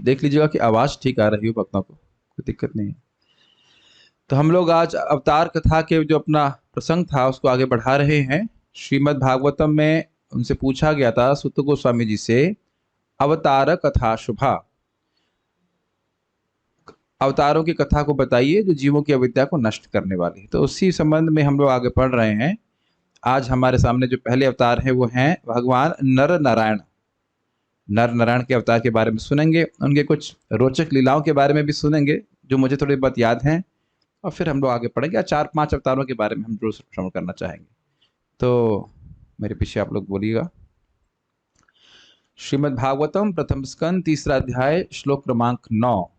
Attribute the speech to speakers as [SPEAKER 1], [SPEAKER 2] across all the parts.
[SPEAKER 1] देख लीजिएगा कि आवाज़ ठीक आ रही हो भक्तों को, कोई दिक्कत नहीं है। तो हम लोग आज अवतार कथा के जो अपना प्रसंग था उसको आगे बढ़ा रहे हैं। श्रीमद् भागवतम में उनसे पूछा गया था सुत गोस्वामी जी से, अवतार कथा शुभा, अवतारों की कथा को बताइए जो जीवों की अविद्या को नष्ट करने वाली है। तो उसी संबंध में हम लोग आगे पढ़ रहे हैं। आज हमारे सामने जो पहले अवतार हैं वो हैं भगवान नर नारायण। नर नारायण के अवतार के बारे में सुनेंगे, उनके कुछ रोचक लीलाओं के बारे में भी सुनेंगे जो मुझे थोड़ी बहुत याद हैं, और फिर हम लोग आगे पढ़ेंगे। या 4-5 अवतारों के बारे में हम जरूर श्रवण करना चाहेंगे। तो मेरे पीछे आप लोग बोलिएगा। श्रीमद् भागवतम प्रथम स्कंद 3रा अध्याय श्लोक क्रमांक 9।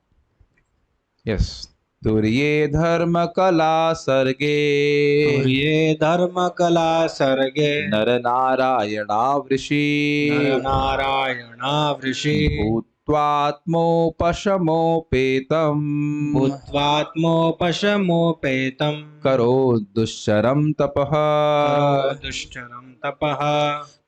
[SPEAKER 1] यस। तुर्ये धर्म कला सर्गे,
[SPEAKER 2] तुर्ये धर्म कला सर्गे,
[SPEAKER 1] नर नारायणा वृषि,
[SPEAKER 2] नर नारायणा वृषि,
[SPEAKER 1] भूत्वात्मोपशमोपेतम्,
[SPEAKER 2] भूत्वात्मोपशमोपेतम्,
[SPEAKER 1] करो दुश्चरम तपः,
[SPEAKER 2] करो दुश्चरं तपः।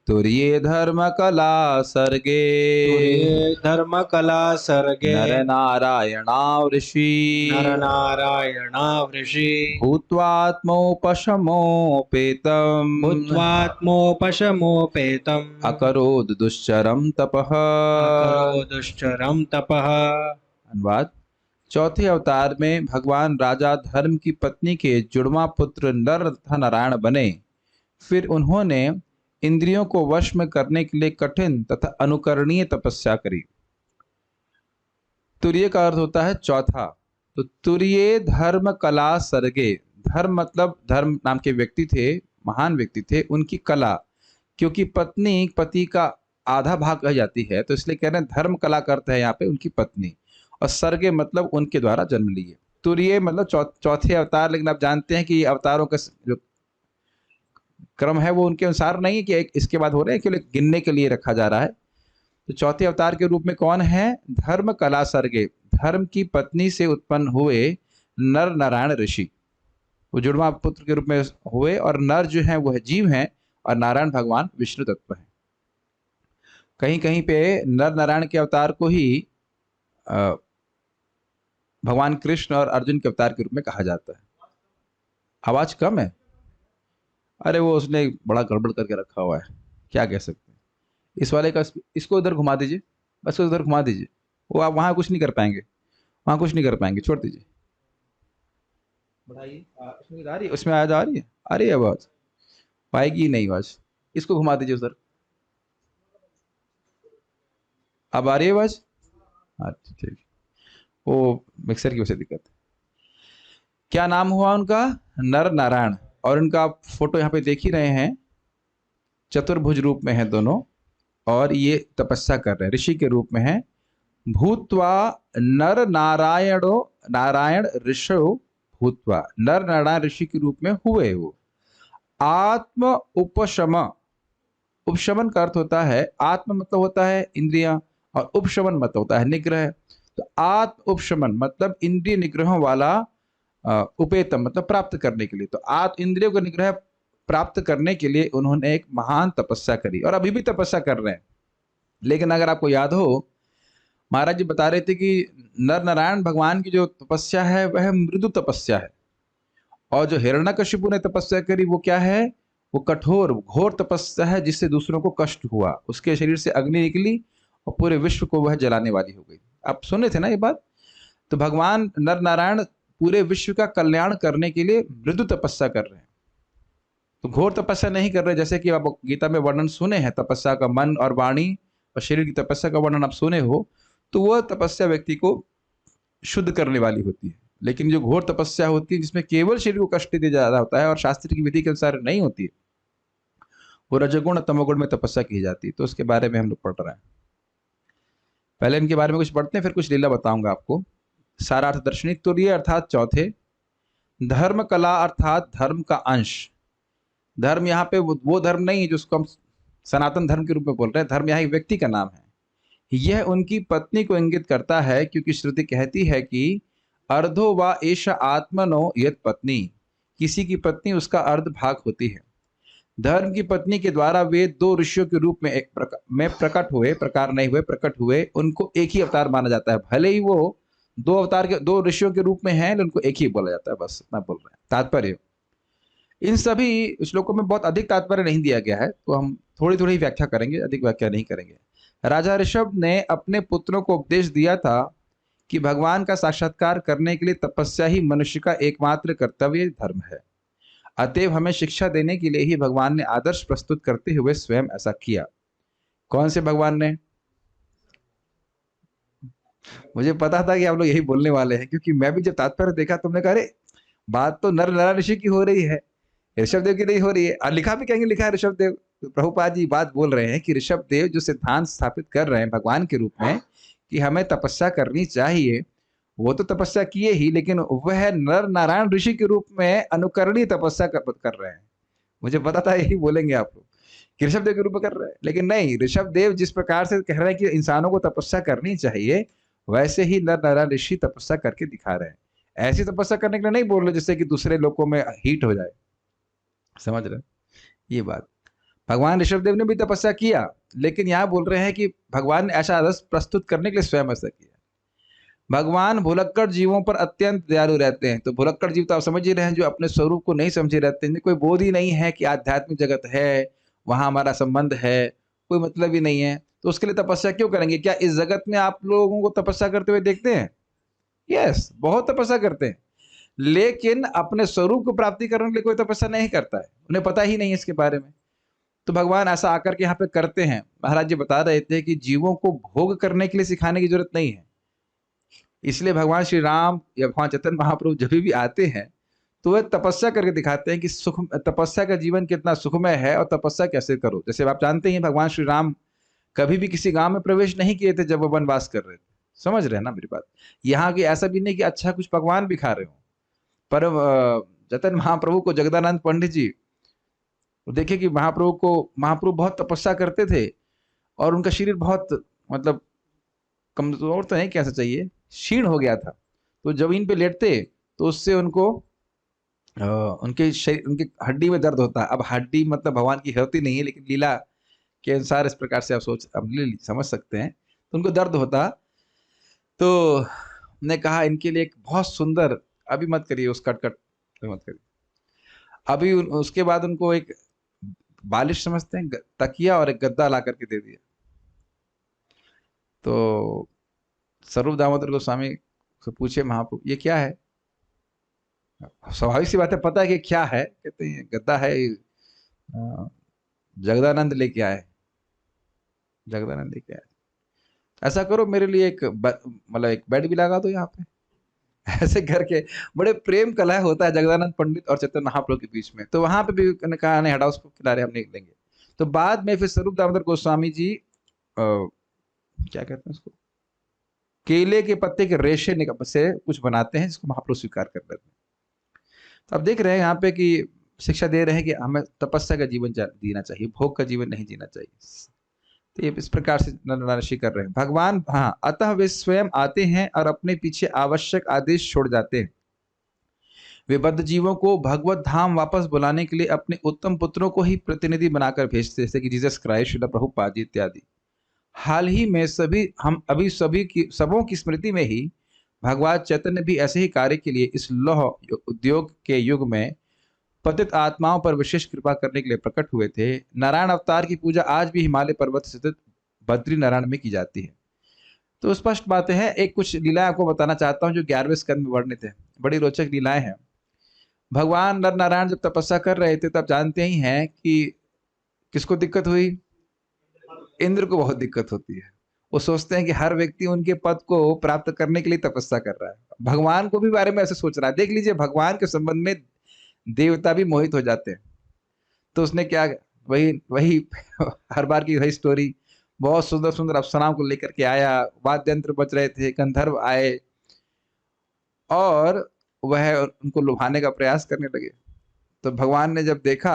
[SPEAKER 1] तुर्ये धर्म कला सर्गे,
[SPEAKER 2] तुर्ये धर्म कला सर्गे,
[SPEAKER 1] नर नारायणा वृषि,
[SPEAKER 2] नर नारायणा वृषि,
[SPEAKER 1] भूत्वात्मोपशमोपेतम्,
[SPEAKER 2] भूत्वात्मोपशमोपेतम्,
[SPEAKER 1] अकरोत् दुश्चरम तपः।
[SPEAKER 2] अकरो दुश्चरं तपः।
[SPEAKER 1] अनुवाद। चौथे अवतार में भगवान राजा धर्म की पत्नी के जुड़वा पुत्र नर तथा नारायण बने। फिर उन्होंने इंद्रियों को वश में करने के लिए कठिन तथा अनुकरणीय तपस्या करी। तुर्य का अर्थ होता है चौथा। तो तुर्ये धर्म कला सर्गे, धर्म मतलब धर्म नाम के व्यक्ति थे, महान व्यक्ति थे, उनकी कला, क्योंकि पत्नी पति का आधा भाग कह जाती है, तो इसलिए कह रहे हैं धर्म कला का अर्थ है यहाँ पे उनकी पत्नी, और सर्गे मतलब उनके द्वारा जन्म लिए। तुर्ये मतलब चौथे अवतार, लेकिन आप जानते हैं कि अवतारों का जो क्रम है वो उनके अनुसार नहीं है कि एक इसके बाद हो रहे हैं, केवल गिनने के लिए रखा जा रहा है। तो चौथे अवतार के रूप में कौन है? धर्म कला सर्गे, धर्म की पत्नी से उत्पन्न हुए नर नारायण ऋषि, वो जुड़वा पुत्र के रूप में हुए, और नर जो है वो जीव हैं और नारायण भगवान विष्णु तत्व है। कहीं कहीं पे नर नारायण के अवतार को ही भगवान कृष्ण और अर्जुन के अवतार के रूप में कहा जाता है। आवाज कम है? अरे वो उसने बड़ा गड़बड़ करके रखा हुआ है, क्या कह सकते हैं। इस वाले का इसको उधर घुमा दीजिए, बस उधर घुमा दीजिए, वो आप वहां कुछ नहीं कर पाएंगे, वहां कुछ नहीं कर पाएंगे, छोड़ दीजिए। बढ़ाइए, उसमें आ रही है, उसमें आवाज आ रही है आवाज, पाएगी नहीं आवाज। इसको घुमा दीजिए उधर, अब आ रही है आवाज? अच्छा ठीक, वो मिक्सर की वजह से दिक्कत है। क्या नाम हुआ उनका? नर नारायण। और इनका फोटो यहाँ पे देख ही रहे हैं, चतुर्भुज रूप में है दोनों, और ये तपस्या कर रहे हैं, ऋषि के रूप में है। भूत्वा नर नारायणो, नारायण ऋषो भूत्वा, नर नारायण ऋषि के रूप में हुए वो। आत्म उपशम, उपशमन का अर्थ होता है, आत्म मतलब होता है इंद्रियां, और उपशमन मतलब होता है निग्रह। तो आत्म उपशमन मतलब इंद्रिय निग्रहों वाला, उपेतम मतलब प्राप्त करने के लिए। तो आत्म इंद्रियों का निग्रह प्राप्त करने के लिए उन्होंने एक महान तपस्या करी, और अभी भी तपस्या कर रहे हैं। लेकिन अगर आपको याद हो, महाराज जी बता रहे थे कि नर नारायण भगवान की जो तपस्या है वह मृदु तपस्या है, और जो हिरण्यकशिपु ने तपस्या करी वो क्या है? वो कठोर घोर तपस्या है, जिससे दूसरों को कष्ट हुआ, उसके शरीर से अग्नि निकली और पूरे विश्व को वह जलाने वाली हो गई। आप सुने थे ना ये बात? तो भगवान नर नारायण पूरे विश्व का कल्याण करने के लिए मृदु तपस्या कर रहे हैं। तो घोर तपस्या नहीं कर रहे, जैसे कि आप गीता में वर्णन सुने हैं तपस्या का, मन और वाणी और शरीर की तपस्या का वर्णन आप सुने हो, तो वह तपस्या व्यक्ति को शुद्ध करने वाली होती है। लेकिन जो घोर तपस्या होती है जिसमें केवल शरीर को कष्ट दिया जा रहा होता है और शास्त्र की विधि के अनुसार नहीं होती है, वो रजोगुण तमोगुण में तपस्या की जाती है। तो उसके बारे में हम लोग पढ़ रहे हैं। पहले इनके बारे में कुछ पढ़ते हैं, फिर कुछ लीला बताऊंगा आपको। सारार्थ दर्शनी। तुर्य अर्थात चौथे, धर्म कला अर्थात धर्म का अंश। धर्म यहाँ पे वो धर्म नहीं है जिसको हम सनातन धर्म के रूप में बोल रहे हैं, धर्म यहाँ एक व्यक्ति का नाम है। यह उनकी पत्नी को इंगित करता है, क्योंकि श्रुति कहती है कि अर्धो वा एष आत्मनो यत पत्नी, किसी की पत्नी उसका अर्ध भाग होती है। धर्म की पत्नी के द्वारा वे दो ऋषियों के रूप में प्रकट हुए, प्रकार नहीं हुए, प्रकट हुए, उनको एक ही अवतार माना जाता है। भले ही वो दो अवतार के, दो ऋषियों के रूप में हैं, लेकिन उनको एक ही बोला जाता है, बस इतना बोल रहे हैं। तात्पर्य इन सभी श्लोकों में बहुत अधिक तात्पर्य नहीं दिया गया है, तो हम थोड़ी थोड़ी व्याख्या करेंगे, अधिक व्याख्या नहीं करेंगे। राजा ऋषभ ने अपने पुत्रों को उपदेश दिया था कि भगवान का साक्षात्कार करने के लिए तपस्या ही मनुष्य का एकमात्र कर्तव्य धर्म है। अतएव हमें शिक्षा देने के लिए ही भगवान ने आदर्श प्रस्तुत करते हुए स्वयं ऐसा किया। कौन से भगवान ने? मुझे पता था कि आप लोग यही बोलने वाले हैं, क्योंकि मैं भी जब तात्पर्य देखा तुमने कहा अरे बात तो नर नारायण ऋषि की हो रही है, ऋषभ देव की नहीं हो रही है। और लिखा भी कहेंगे, लिखा है ऋषभ देव। तो प्रभुपाद जी बात बोल रहे हैं कि ऋषभ देव जो सिद्धांत स्थापित कर रहे हैं भगवान के रूप में कि हमें तपस्या करनी चाहिए, वो तो तपस्या किए ही, लेकिन वह नर नारायण ऋषि के रूप में अनुकरणीय तपस्या कर रहे हैं। मुझे पता था यही बोलेंगे आप लोग कि ऋषभ देव के रूप में कर रहे हैं, लेकिन नहीं, ऋषभ देव जिस प्रकार से कह रहे हैं कि इंसानों को तपस्या करनी चाहिए, वैसे ही नर नारायण ऋषि तपस्या करके दिखा रहे हैं। ऐसी तपस्या करने के लिए नहीं बोल रहे जिससे कि दूसरे लोगों में हीट हो जाए, समझ रहे? ये बात भगवान ऋषभ देव ने भी तपस्या किया, लेकिन यहाँ बोल रहे हैं कि भगवान ने ऐसा आदर्श प्रस्तुत करने के लिए स्वयं ऐसा किया। भगवान भुलक्कड़ जीवों पर अत्यंत दयालु रहते हैं। तो भुलक्कड़ जीव तो आप समझ ही रहे हैं, जो अपने स्वरूप को नहीं समझे रहते हैं, कोई बोध ही नहीं है कि आध्यात्मिक जगत है, वहां हमारा संबंध है, कोई मतलब ही नहीं है, तो उसके लिए तपस्या क्यों करेंगे? क्या इस जगत में आप लोगों को तपस्या करते हुए देखते हैं? यस, बहुत तपस्या करते हैं, लेकिन अपने स्वरूप को प्राप्ति करने के लिए कोई तपस्या नहीं करता है, उन्हें पता ही नहीं है इसके बारे में। तो भगवान ऐसा आकर के यहाँ पे करते हैं। महाराज जी बता रहे थे कि जीवों को भोग करने के लिए सिखाने की जरूरत नहीं है, इसलिए भगवान श्री राम या भगवान चैतन्य महाप्रभु जब भी आते हैं तो वह तपस्या करके दिखाते हैं कि सुख, तपस्या का जीवन कितना सुखमय है और तपस्या कैसे करो। जैसे आप जानते हैं भगवान श्री राम कभी भी किसी गांव में प्रवेश नहीं किए थे जब वो वनवास कर रहे थे, समझ रहे हैं ना मेरी बात? यहाँ की ऐसा भी नहीं कि अच्छा कुछ पकवान भी खा रहे हो, पर चैतन्य महाप्रभु को जगदानंद पंडित जी देखिए कि महाप्रभु बहुत तपस्या करते थे और उनका शरीर बहुत मतलब कमजोर तो नहीं कैसा चाहिए, क्षीण हो गया था। तो जमीन पे लेटते तो उससे उनको उनके शरीर, उनकी हड्डी में दर्द होता है। अब हड्डी मतलब भगवान की होती नहीं है, लेकिन लीला के अनुसार इस प्रकार से आप समझ सकते हैं। तो उनको दर्द होता, तो ने कहा इनके लिए एक बहुत सुंदर, अभी मत करिए उस कट मत करिए, अभी उसके बाद उनको एक बालिश समझते हैं, तकिया और एक गद्दा ला करके दे दिया। तो स्वरूप दामोदर गोस्वामी से पूछे महाप्रभु ये क्या है? स्वाभाविक सी बात है, पता है कि क्या है, कहते हैं गद्दा है, जगदानंद लेके आए, जगदानंद लेके आए। ऐसा करो मेरे लिए एक मतलब एक बेड भी लगा दो यहाँ पे। ऐसे करके बड़े प्रेम कलह होता है जगदानंद पंडित और चैतन्य महाप्रभु के बीच में। तो वहां पे भी कहा नहीं हटाओ उसको, खिला रहे हम नहीं लेंगे। तो बाद में फिर स्वरूप दामोदर गोस्वामी जी क्या कहते हैं उसको, केले के पत्ते के रेशे से कुछ बनाते हैं जिसको महाप्रभु स्वीकार कर लेते हैं। तो अब देख रहे हैं यहाँ पे कि शिक्षा दे रहे हैं कि हमें तपस्या का जीवन जीना चाहिए, भोग का जीवन नहीं जीना चाहिए। तो ये इस प्रकार से नरनारायण कर रहे हैं भगवान। हाँ, अतः वे स्वयं आते हैं और अपने पीछे आवश्यक आदेश छोड़ जाते हैं। वे बद्ध जीवों को भगवत धाम वापस बुलाने के लिए अपने उत्तम पुत्रों को ही प्रतिनिधि बनाकर भेजते, जैसे कि जीसस क्राइस्ट, श्रील प्रभुपाद जी इत्यादि। हाल ही में सबों की स्मृति में ही भगवान चैतन्य भी ऐसे ही कार्य के लिए इस लौह उद्योग के युग में पतित आत्माओं पर विशेष कृपा करने के लिए प्रकट हुए थे। नारायण अवतार की पूजा आज भी हिमालय पर्वत स्थित बद्री नारायण में की जाती है। तो स्पष्ट बातें हैं। एक कुछ लीलाएं आपको बताना चाहता हूं जो 11वें स्कंद में वर्णित है, बड़ी रोचक लीलाएं हैं। भगवान नर नारायण जब तपस्या कर रहे थे तब जानते ही हैं कि किसको दिक्कत हुई? इंद्र को बहुत दिक्कत होती है। वो सोचते हैं कि हर व्यक्ति उनके पद को प्राप्त करने के लिए तपस्या कर रहा है। भगवान को भी बारे में ऐसे सोच रहा है। देख लीजिए भगवान के संबंध में देवता भी मोहित हो जाते हैं। तो उसने क्या, वही हर बार की वही स्टोरी, बहुत सुंदर सुंदर अप्सराओं को लेकर के आया, वाद्य यंत्र बज रहे थे, गंधर्व आए और वह उनको लुभाने का प्रयास करने लगे। तो भगवान ने जब देखा,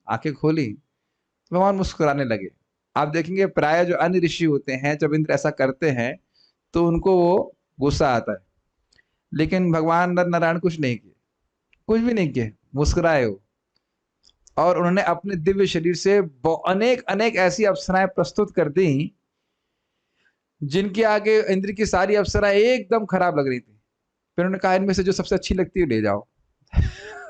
[SPEAKER 1] आंखें खोली, तो भगवान मुस्कुराने लगे। आप देखेंगे प्राय जो अन्य ऋषि होते हैं जब इंद्र ऐसा करते हैं तो उनको वो गुस्सा आता है, लेकिन भगवान नर नारायण कुछ नहीं किए, कुछ भी नहीं किए, मुस्कुराए हो। और उन्होंने अपने दिव्य शरीर से अनेक अनेक ऐसी अप्सराएं प्रस्तुत कर दी जिनके आगे इंद्र की सारी अप्सराएं एकदम खराब लग रही थी। फिर उन्होंने कहा इनमें से जो सबसे अच्छी लगती है ले जाओ।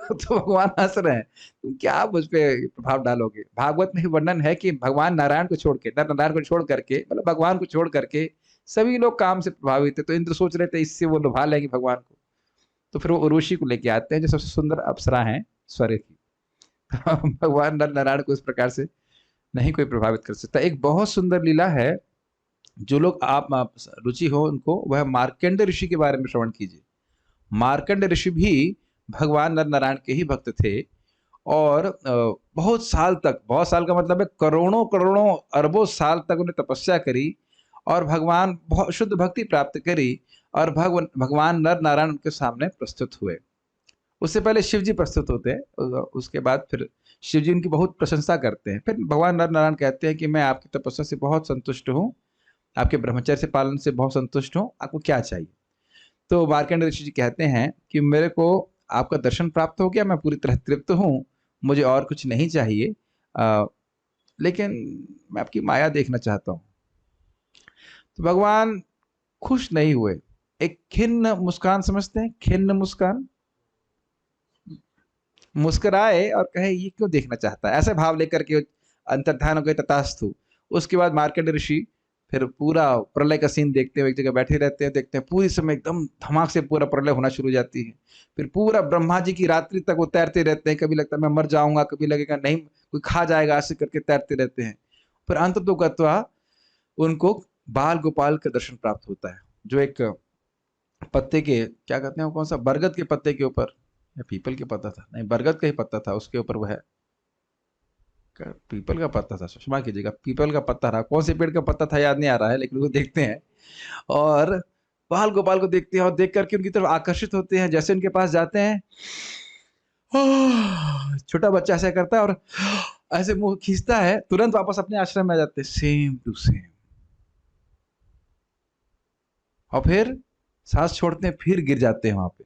[SPEAKER 1] तो भगवान हंस रहे हैं, तुम क्या मुझ पे प्रभाव डालोगे। भागवत में ही वर्णन है कि भगवान नारायण को छोड़ के, नर नारायण को छोड़ करके, मतलब भगवान को छोड़ करके सभी लोग काम से प्रभावित थे। तो इंद्र सोच रहे थे इससे वो लुभा लेंगे भगवान को। तो फिर वो उर्वशी को लेके आते हैं जो सबसे सुंदर अप्सरा है स्वर्ग की। भगवान नर नारायण को इस प्रकार से नहीं कोई प्रभावित कर सकता। एक बहुत सुंदर लीला है, जो लोग आप रुचि हो उनको, वह मार्कंडेय ऋषि के बारे में श्रवण कीजिए। मार्कंडेय ऋषि भी भगवान नर नारायण के ही भक्त थे और बहुत साल तक, बहुत साल का मतलब है करोड़ों करोड़ों अरबों साल तक उन्हें तपस्या करी और भगवान बहुत शुद्ध भक्ति प्राप्त करी और भगवान नर नारायण उनके सामने प्रस्तुत हुए। उससे पहले शिव जी प्रस्तुत होते हैं, उसके बाद फिर शिव जी उनकी बहुत प्रशंसा करते हैं। फिर भगवान नर नारायण कहते हैं कि मैं आपकी तपस्या से बहुत संतुष्ट हूँ, आपके ब्रह्मचर्य से पालन से बहुत संतुष्ट हूँ, आपको क्या चाहिए। तो मार्कंडेय ऋषि जी कहते हैं कि मेरे को आपका दर्शन प्राप्त हो गया, मैं पूरी तरह तृप्त हूँ, मुझे और कुछ नहीं चाहिए, लेकिन मैं आपकी माया देखना चाहता हूँ। तो भगवान खुश नहीं हुए, एक खिन्न मुस्कान, समझते हैं खिन्न मुस्कान, मुस्कुराए और कहे ये क्यों देखना चाहता है, ऐसे भाव लेकर के अंतर्धान हो गए तथास्तु। उसके बाद मार्कंडेय ऋषि फिर पूरा प्रलय का सीन देखते हुए एक जगह बैठे रहते हैं, देखते हैं पूरी समय एकदम धमाक से पूरा प्रलय होना शुरू हो जाती है। फिर पूरा ब्रह्मा जी की रात्रि तक वो तैरते रहते हैं, कभी लगता है मैं मर जाऊंगा, कभी लगेगा नहीं कोई खा जाएगा, ऐसे करके तैरते रहते हैं। फिर अंत तो गत्वा उनको बाल गोपाल का दर्शन प्राप्त होता है, जो एक पत्ते के, क्या कहते हैं, कौन सा, बरगद के पत्ते के ऊपर, या पीपल के पत्ता था, नहीं बरगद का ही पत्ता था, उसके ऊपर वह पीपल का पत्ता था, क्षमा कीजिएगा, पीपल का पत्ता रहा, कौन से पेड़ का पत्ता था याद नहीं आ रहा है, लेकिन वो देखते हैं और बाल गोपाल को देखते हैं और देख करके उनकी तरफ आकर्षित होते हैं। जैसे उनके पास जाते हैं, छोटा बच्चा ऐसा करता है और ऐसे मुंह खींचता है, तुरंत वापस अपने आश्रम में आ जाते हैं, सेम टू सेम। और फिर सांस छोड़ते हैं, फिर गिर जाते हैं वहां पे।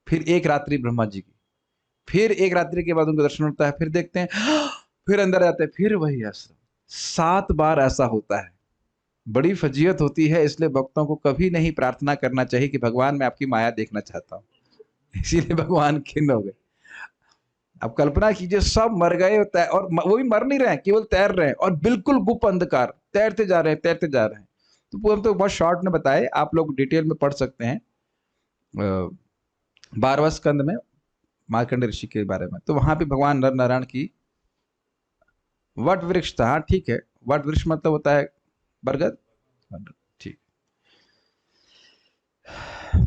[SPEAKER 1] फिर एक रात्रि ब्रह्मा जी की, फिर एक रात्रि के बाद उनको दर्शन होता है, फिर देखते हैं, फिर अंदर जाते हैं, फिर वही आश्रम। 7 बार ऐसा होता है, बड़ी फजीयत होती है। इसलिए भक्तों को कभी नहीं प्रार्थना करना चाहिए कि भगवान मैं आपकी माया देखना चाहता हूँ, इसीलिए भगवान खिन्न हो गए। अब कल्पना कीजिए सब मर गए और वो भी मर नहीं रहे हैं, केवल तैर रहे हैं और बिल्कुल गुप्त अंधकार, तैरते जा रहे हैं, तैरते जा रहे हैं। तो पूरा तो बहुत शॉर्ट में बताए, आप लोग डिटेल में पढ़ सकते हैं 12वें स्कंद में मार्कंडेय ऋषि के बारे में। तो वहां पे भगवान नर नारायण की वट वृक्ष था, ठीक है, वट वृक्ष मतलब होता है बरगद, ठीक।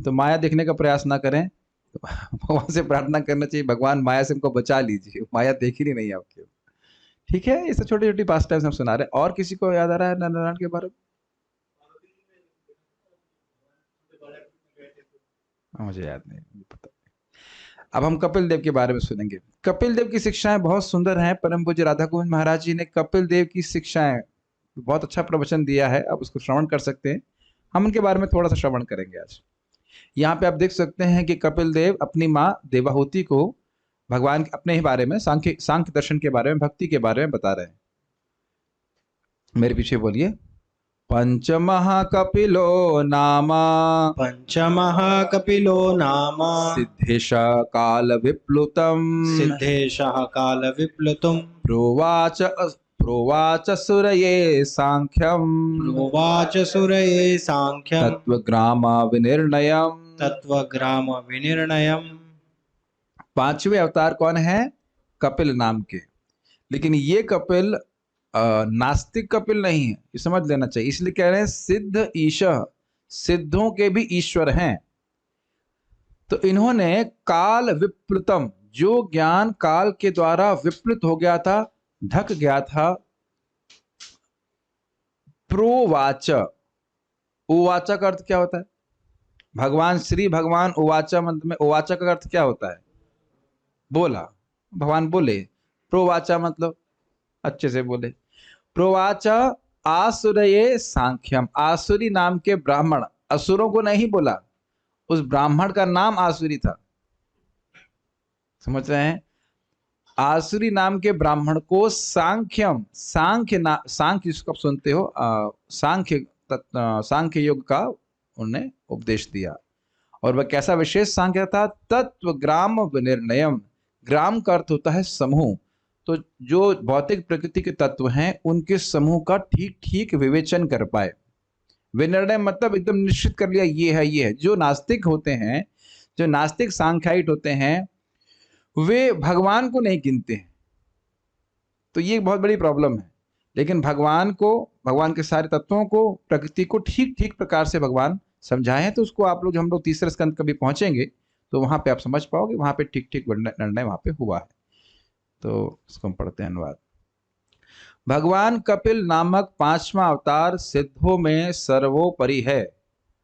[SPEAKER 1] तो माया देखने का प्रयास ना करें, भगवान से प्रार्थना करना चाहिए, भगवान माया से हमको बचा लीजिए, माया देख ही नहीं आपके, ठीक है। इस छोटी छोटी पास टाइम्स हम सुना रहे हैं। और किसी को याद आ रहा है नर नारायण के बारे में? मुझे याद नहीं, पता। अब हम कपिल देव के बारे में सुनेंगे। कपिल देव की शिक्षाएं बहुत सुंदर हैं। परम पूज्य राधा गोविंद महाराज जी ने कपिल देव की शिक्षाएं, बहुत अच्छा प्रवचन दिया है, आप उसको श्रवण कर सकते हैं। हम उनके बारे में थोड़ा सा श्रवण करेंगे आज। यहाँ पे आप देख सकते हैं कि कपिल देव अपनी माँ देवाहुति को भगवान अपने ही बारे में, सांख्य दर्शन के बारे में, भक्ति के बारे में बता रहे हैं। मेरे पीछे बोलिए, पंचमहाकपिलो नाम,
[SPEAKER 2] पंचमहाकपिलो नाम,
[SPEAKER 1] सिद्धेश काल विप्लुतम,
[SPEAKER 2] सिद्धेशः काल विप्लुतम्,
[SPEAKER 1] प्रोवाच सुरये सांख्यम,
[SPEAKER 2] प्रोवाच सुरये सांख्यम्,
[SPEAKER 1] तत्वग्राम विनिर्णयम,
[SPEAKER 2] तत्वग्राम विनिर्णयम्।
[SPEAKER 1] 5वें अवतार कौन है? कपिल नाम के। लेकिन ये कपिल नास्तिक कपिल नहीं है, ये समझ लेना चाहिए। इसलिए कह रहे हैं सिद्ध ईश, सिद्धों के भी ईश्वर हैं। तो इन्होंने काल विप्लुतम, जो ज्ञान काल के द्वारा विप्लुत हो गया था, ढक गया था, प्रोवाच, उवाच का अर्थ क्या होता है? भगवान श्री भगवान उवाच मंत्र में उवाच का अर्थ क्या होता है? बोला, भगवान बोले। प्रोवाचा मतलब अच्छे से बोले। प्रोवाच आसुरये सांख्यम, आसुरी नाम के ब्राह्मण, असुरों को नहीं बोला, उस ब्राह्मण का नाम आसुरी था, समझ रहे हैं? आसुरी नाम के ब्राह्मण को सांख्यम, सांख्य जिसको आप सुनते हो, सांख्य योग का उन्होंने उपदेश दिया। और वह कैसा विशेष सांख्य था? तत्व ग्राम विनिर्णयम। ग्राम का अर्थ होता है समूह। तो जो भौतिक प्रकृति के तत्व हैं उनके समूह का ठीक ठीक विवेचन कर पाए। विनिर्णय मतलब एकदम निश्चित कर लिया ये है ये है। जो नास्तिक होते हैं, जो नास्तिक सांख्यायिट होते हैं, वे भगवान को नहीं गिनते हैं। तो ये एक बहुत बड़ी प्रॉब्लम है। लेकिन भगवान को, भगवान के सारे तत्वों को, प्रकृति को ठीक ठीक प्रकार से भगवान समझाए हैं। तो उसको आप लोग, हम लोग तीसरे स्कंद कभी पहुंचेंगे तो वहां पे आप समझ पाओगे, वहां पे ठीक ठीक निर्णय वहां पे हुआ है। तो इसको हम पढ़ते हैं अनुवाद। भगवान कपिल नामक 5वां अवतार सिद्धों में सर्वोपरि है।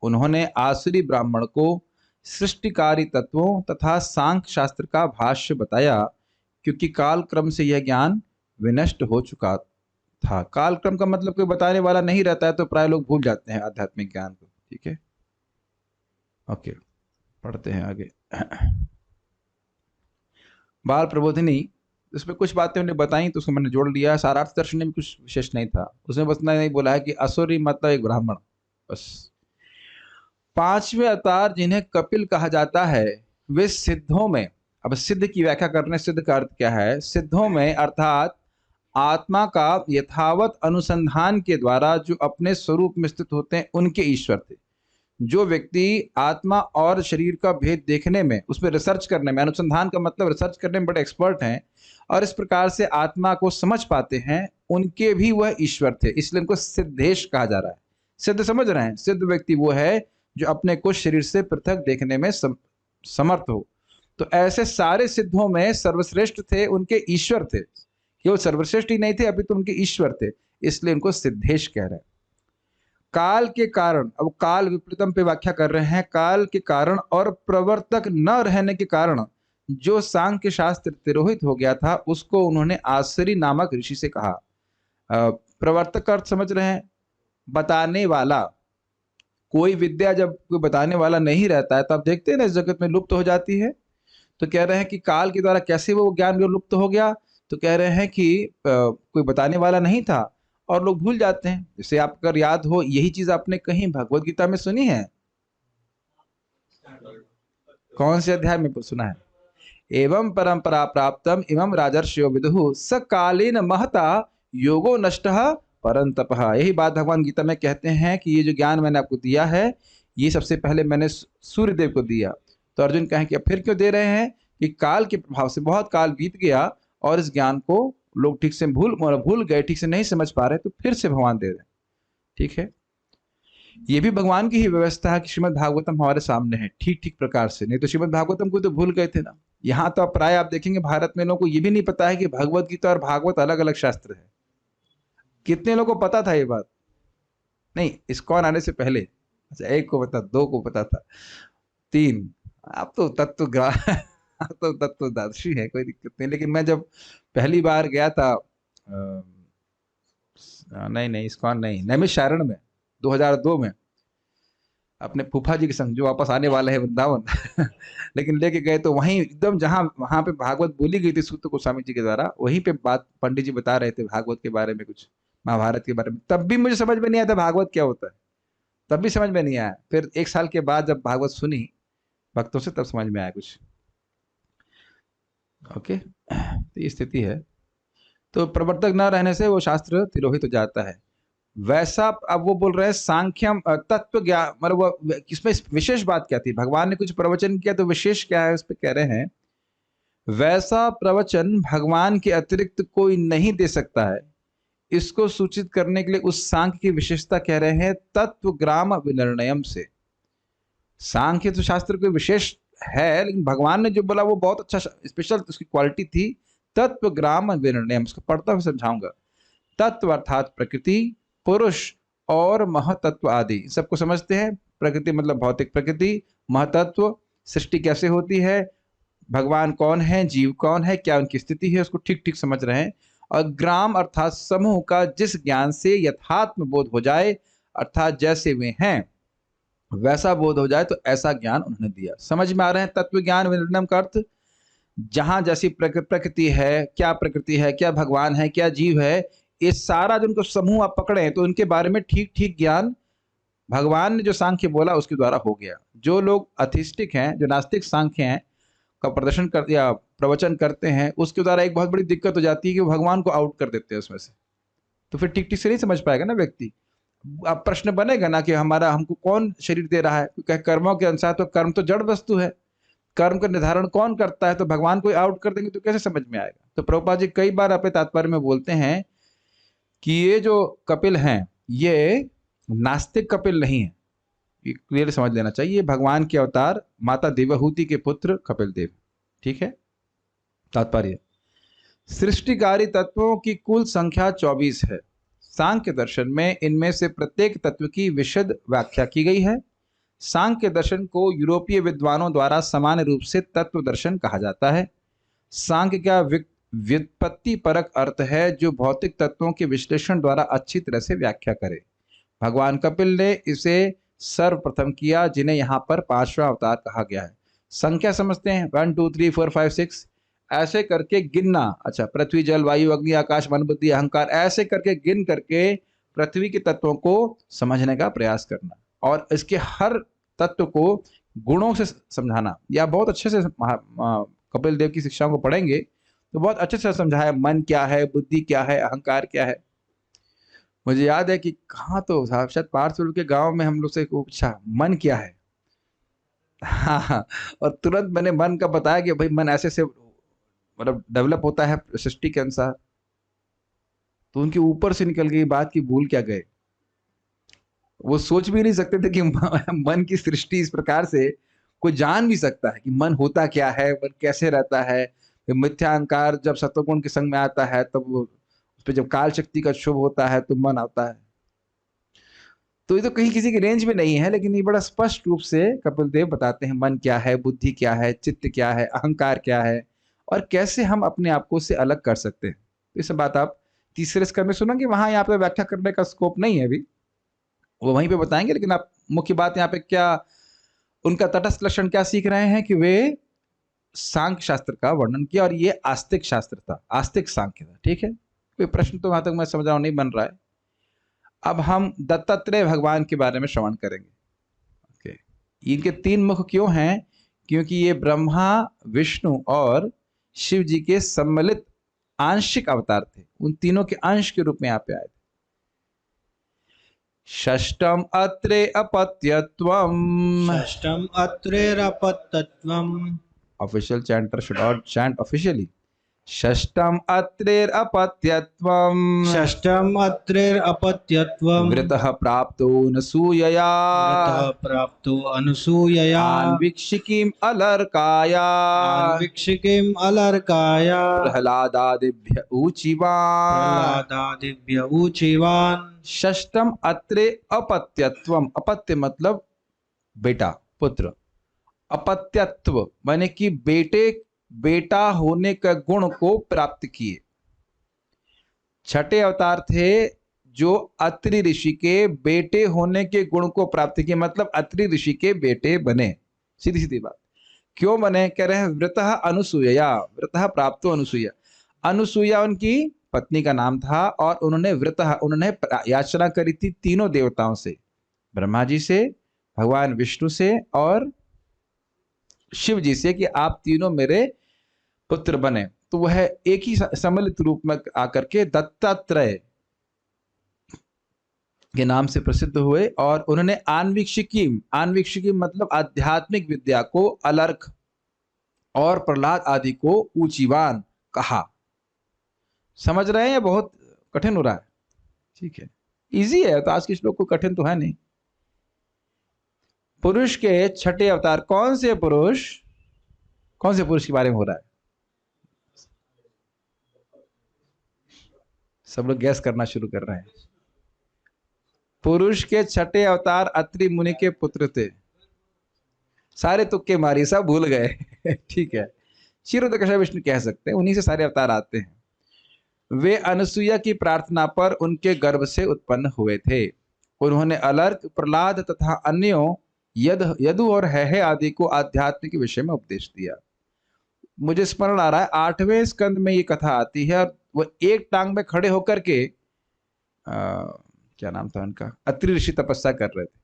[SPEAKER 1] उन्होंने आसुरी ब्राह्मण को सृष्टिकारी तत्वों तथा सांख्य शास्त्र का भाष्य बताया, क्योंकि काल क्रम से यह ज्ञान विनष्ट हो चुका था। काल क्रम का मतलब कोई बताने वाला नहीं रहता है तो प्राय लोग भूल जाते हैं आध्यात्मिक ज्ञान को। ठीक है, ओके, पढ़ते हैं आगे। बाल प्रबोधिनी, इसमें कुछ बातें उन्हें बताई तो उसको मैंने जोड़ लिया। सारार्थ दर्शन में भी कुछ विशेष नहीं था, उसमें बस इतना नहीं बोला है कि असुरी मतलब एक ब्राह्मण, बस। 5वें अवतार जिन्हें कपिल कहा जाता है, वे सिद्धों में, अब सिद्ध की व्याख्या करने, सिद्ध का अर्थ क्या है? सिद्धों में अर्थात आत्मा का यथावत अनुसंधान के द्वारा जो अपने स्वरूप में स्थित होते हैं उनके ईश्वर थे। जो व्यक्ति आत्मा और शरीर का भेद देखने में, उसमें रिसर्च करने में, अनुसंधान का मतलब रिसर्च करने में बड़े एक्सपर्ट हैं और इस प्रकार से आत्मा को समझ पाते हैं, उनके भी वह ईश्वर थे। इसलिए उनको सिद्धेश कहा जा रहा है। सिद्ध समझ रहे हैं? सिद्ध व्यक्ति वो है जो अपने को शरीर से पृथक देखने में समर्थ हो। तो ऐसे सारे सिद्धों में सर्वश्रेष्ठ थे, उनके ईश्वर थे। केवल सर्वश्रेष्ठ ही नहीं थे, अभी तो उनके ईश्वर थे, इसलिए उनको सिद्धेश कह रहे हैं। काल के कारण, अब काल विपरीतम पे व्याख्या कर रहे हैं। काल के कारण और प्रवर्तक न रहने के कारण जो सांख्य शास्त्र तिरोहित हो गया था, उसको उन्होंने आसुरी नामक ऋषि से कहा। प्रवर्तक का अर्थ समझ रहे हैं? बताने वाला। कोई विद्या जब कोई बताने वाला नहीं रहता है तो आप देखते हैं ना, इस जगत में लुप्त हो जाती है। तो कह रहे हैं कि काल के द्वारा कैसे वो ज्ञान जो लुप्त हो गया, तो कह रहे हैं कि कोई बताने वाला नहीं था और लोग भूल जाते हैं। जैसे आप अगर याद हो, यही चीज आपने कहीं भगवत गीता में सुनी है? कौन से अध्याय में सुना है? एवं परंपरा प्राप्तम इमं राजर्षयो विदुः सकालीन महता योगो नष्टः परंतपः। यही बात भगवान गीता में कहते हैं कि ये जो ज्ञान मैंने आपको दिया है, ये सबसे पहले मैंने सूर्यदेव को दिया। तो अर्जुन कहें कि अब फिर क्यों दे रहे हैं? कि काल के प्रभाव से बहुत काल बीत गया और इस ज्ञान को लोग ठीक से भूल गए, ठीक से नहीं समझ पा रहे, तो फिर से भगवान दे रहे हैं। ठीक है, ये भी भगवान की ही व्यवस्था है कि श्रीमद् भागवतम हमारे सामने है ठीक ठीक प्रकार से। नहीं तो श्रीमद् भागवतम को तो भूल गए थे ना। यहाँ तो प्राय आप देखेंगे भारत में लोगों को ये भी नहीं पता है कि भगवत गीता और भागवत अलग अलग शास्त्र है। कितने लोगों को पता था ये बात? नहीं, इस्कॉन आने से पहले अच्छा, 1 को पता, 2 को पता था, 3। आप तो आप तो तत्वदर्शी है, कोई दिक्कत नहीं। लेकिन मैं जब पहली बार गया था, नहीं इस्कॉन नहीं, नैमिषारण्य में 2002 में, अपने फूफा जी के संग, जो वापस आने वाले हैं वृंदावन लेकिन लेके गए तो वहीं एकदम जहां वहां पे भागवत बोली गई थी सूत गोस्वामी जी के द्वारा, वहीं पे बात पंडित जी बता रहे थे भागवत के बारे में, कुछ महाभारत के बारे में। तब भी मुझे समझ में नहीं आया था भागवत क्या होता है, तब भी समझ में नहीं आया। फिर 1 साल के बाद जब भागवत सुनी भक्तों से, तब समझ में आया कुछ। ओके, तो ये स्थिति है। तो प्रवर्तक न रहने से वो शास्त्र तिरोहित हो जाता है। वैसा अब वो बोल रहे हैं सांख्यम तत्व ज्ञान, मतलब वो इसमें विशेष बात क्या थी? भगवान ने कुछ प्रवचन किया तो विशेष क्या है, उस पर कह रहे हैं वैसा प्रवचन भगवान के अतिरिक्त कोई नहीं दे सकता है। इसको सूचित करने के लिए उस सांख्य की विशेषता कह रहे हैं तत्व ग्राम विनिर्णयम से। सांख्य तो शास्त्र कोई विशेष है, लेकिन भगवान ने जो बोला वो बहुत अच्छा स्पेशल उसकी क्वालिटी थी। तत्व ग्राम विनिर्णयम, उसको पढ़ता हुआ समझाऊंगा। तत्व अर्थात प्रकृति, पुरुष और महतत्व आदि सबको समझते हैं। प्रकृति मतलब भौतिक प्रकृति, महतत्व सृष्टि कैसे होती है, भगवान कौन है, जीव कौन है, क्या उनकी स्थिति है, उसको ठीक ठीक समझ रहे हैं। और ग्राम अर्थात समूह का जिस ज्ञान से यथात्म बोध हो जाए, अर्थात जैसे वे हैं वैसा बोध हो जाए, तो ऐसा ज्ञान उन्होंने दिया। समझ में आ रहे हैं तत्व ज्ञान विनिर्णय का अर्थ? जहां जैसी प्रकृति है, क्या प्रकृति है, क्या भगवान है, क्या जीव है, ये सारा जो उनको समूह आप पकड़े तो उनके बारे में ठीक ठीक ज्ञान भगवान ने जो सांख्य बोला उसके द्वारा हो गया। जो लोग अथिस्टिक हैं, जो नास्तिक सांख्य हैं का प्रदर्शन कर या प्रवचन करते हैं, उसके द्वारा एक बहुत बड़ी दिक्कत हो जाती है कि वो भगवान को आउट कर देते हैं उसमें से। तो फिर ठीक ठीक से नहीं समझ पाएगा ना व्यक्ति। अब प्रश्न बनेगा ना कि हमको कौन शरीर दे रहा है, क्योंकि कर्मों के अनुसार तो कर्म तो जड़ वस्तु है, कर्म का निर्धारण कौन करता है, तो भगवान को आउट कर देंगे तो कैसे समझ में आएगा। तो प्रभुपाद जी कई बार अपने तात्पर्य में बोलते हैं कि ये जो कपिल हैं ये नास्तिक कपिल नहीं है, ये क्लियर समझ लेना चाहिए। भगवान के अवतार माता देवहूति के पुत्र कपिल देव, ठीक है। तात्पर्य, सृष्टिकारी तत्वों की कुल संख्या 24 है। सांख्य दर्शन में इनमें से प्रत्येक तत्व की विशद व्याख्या की गई है। सांख्य दर्शन को यूरोपीय विद्वानों द्वारा सामान्य रूप से तत्व दर्शन कहा जाता है। सांख्य का व्युत्पत्ति परक अर्थ है जो भौतिक तत्वों के विश्लेषण द्वारा अच्छी तरह से व्याख्या करे। भगवान कपिल ने इसे सर्वप्रथम किया, जिन्हें यहाँ पर 5वां अवतार कहा गया है। संख्या समझते हैं, 1 2 3 4 5 6 ऐसे करके गिनना। अच्छा, पृथ्वी, जल, वायु, अग्नि, आकाश, मन, बुद्धि, अहंकार, ऐसे करके गिन करके पृथ्वी के तत्वों को समझने का प्रयास करना और इसके हर तत्व को गुणों से समझाना। या बहुत अच्छे से कपिल देव की शिक्षाओं को पढ़ेंगे तो बहुत अच्छे से समझाया, मन क्या है, बुद्धि क्या है, अहंकार क्या है। मुझे याद है कि कहाँ तो शायद पार्थिव के गांव में हम लोग से पूछा मन क्या है। हाँ, और तुरंत मैंने मन का बताया कि भाई मन ऐसे से मतलब डेवलप होता है सृष्टि के अनुसार। तो उनके ऊपर से निकल गई बात की भूल क्या गए। वो सोच भी नहीं सकते थे कि मन की सृष्टि इस प्रकार से कोई जान भी सकता है कि मन होता क्या है, मन कैसे रहता है। मिथ्या अहंकार जब सत्वगुण के संग में आता है तब वो उस पर जब काल शक्ति का शुभ होता है तो मन आता है। तो ये तो कहीं किसी की रेंज में नहीं है, लेकिन ये बड़ा स्पष्ट रूप से कपिल देव बताते हैं मन क्या है, बुद्धि क्या है, चित्त क्या है, अहंकार क्या है और कैसे हम अपने आप को से अलग कर सकते हैं। तो ये सब बात आप तीसरे स्कंद में सुनेंगे, वहां यहाँ पे व्याख्या करने का स्कोप नहीं है अभी, वो वहीं पे बताएंगे। लेकिन आप मुख्य बात यहाँ पे क्या उनका तटस्थ लक्षण क्या सीख रहे हैं कि वे सांख्य शास्त्र का वर्णन किया और ये आस्तिक शास्त्र था, आस्तिक सांख्य था, ठीक है। कोई प्रश्न तो वहां तक मैं समझ रहा हूं नहीं बन रहा है। अब हम दत्तात्रेय भगवान के बारे में श्रवण करेंगे। ओके, इनके 3 मुख क्यों हैं? क्योंकि ये ब्रह्मा, विष्णु और शिव जी के सम्मिलित आंशिक अवतार थे। उन तीनों के अंश के रूप में यहाँ पे आए थे। षष्टम अत्रे अपत्यत्वम,
[SPEAKER 2] षष्टम अत्रेरपतत्वम।
[SPEAKER 1] Official chanter should not chant officially. षष्टम अत्रेर अपत्यत्वम,
[SPEAKER 2] षष्टम अत्रेरपत्यत्वम।
[SPEAKER 1] वृतः प्राप्तो नसूयया,
[SPEAKER 2] वृतः प्राप्तो अनसूयया।
[SPEAKER 1] आन्वीक्षिकीम अलर्काया,
[SPEAKER 2] आन्वीक्षिकीम अलर्काया।
[SPEAKER 1] प्रहलादादिभ्य ऊचिवान,
[SPEAKER 2] प्रहलादादिभ्य ऊचिवान।
[SPEAKER 1] षष्टम अत्रे अपत्यत्वम, अपत्य मतलब बेटा, पुत्र। अपत्यत्व माने कि बेटा होने का गुण को प्राप्त किए। छठे अवतार थे जो अत्रि ऋषि के बेटे होने के गुण को प्राप्त किए, मतलब अत्रि ऋषि के बेटे बने। सीधी सीधी बात। क्यों बने? कह रहे हैं वृतः अनुसूया, वृतः प्राप्तो अनुसूया। अनुसूया उनकी पत्नी का नाम था और उन्होंने याचना करी थी तीनों देवताओं से, ब्रह्मा जी से, भगवान विष्णु से और शिव जी से कि आप तीनों मेरे पुत्र बने। तो वह एक ही सम्मिलित रूप में आकर के दत्तात्रेय के नाम से प्रसिद्ध हुए और उन्होंने आन्वीक्षिकी मतलब आध्यात्मिक विद्या को अलर्क और प्रहलाद आदि को ऊचिवान कहा। समझ रहे हैं? ये बहुत कठिन हो रहा है, ठीक है, इजी है तो आज के श्लोक को कठिन तो है नहीं। पुरुष के छठे अवतार कौन से पुरुष के बारे में हो रहा है? सब लोग गैस करना शुरू कर रहे हैं। पुरुष के छठे अवतार अत्रि मुनि के पुत्र थे। सारे तुक्के मारी, सब भूल गए ठीक है, क्षीरोदकशा विष्णु कह सकते हैं, उन्हीं से सारे अवतार आते हैं। वे अनसुईया की प्रार्थना पर उनके गर्भ से उत्पन्न हुए थे। उन्होंने अलर्क, प्रहलाद तथा अन्यों यदु और है आदि को आध्यात्म के विषय में उपदेश दिया। मुझे स्मरण आ रहा है 8वें स्कंद में ये कथा आती है, और वो एक टांग में खड़े होकर के क्या नाम था उनका, अत्रि ऋषि तपस्या कर रहे थे।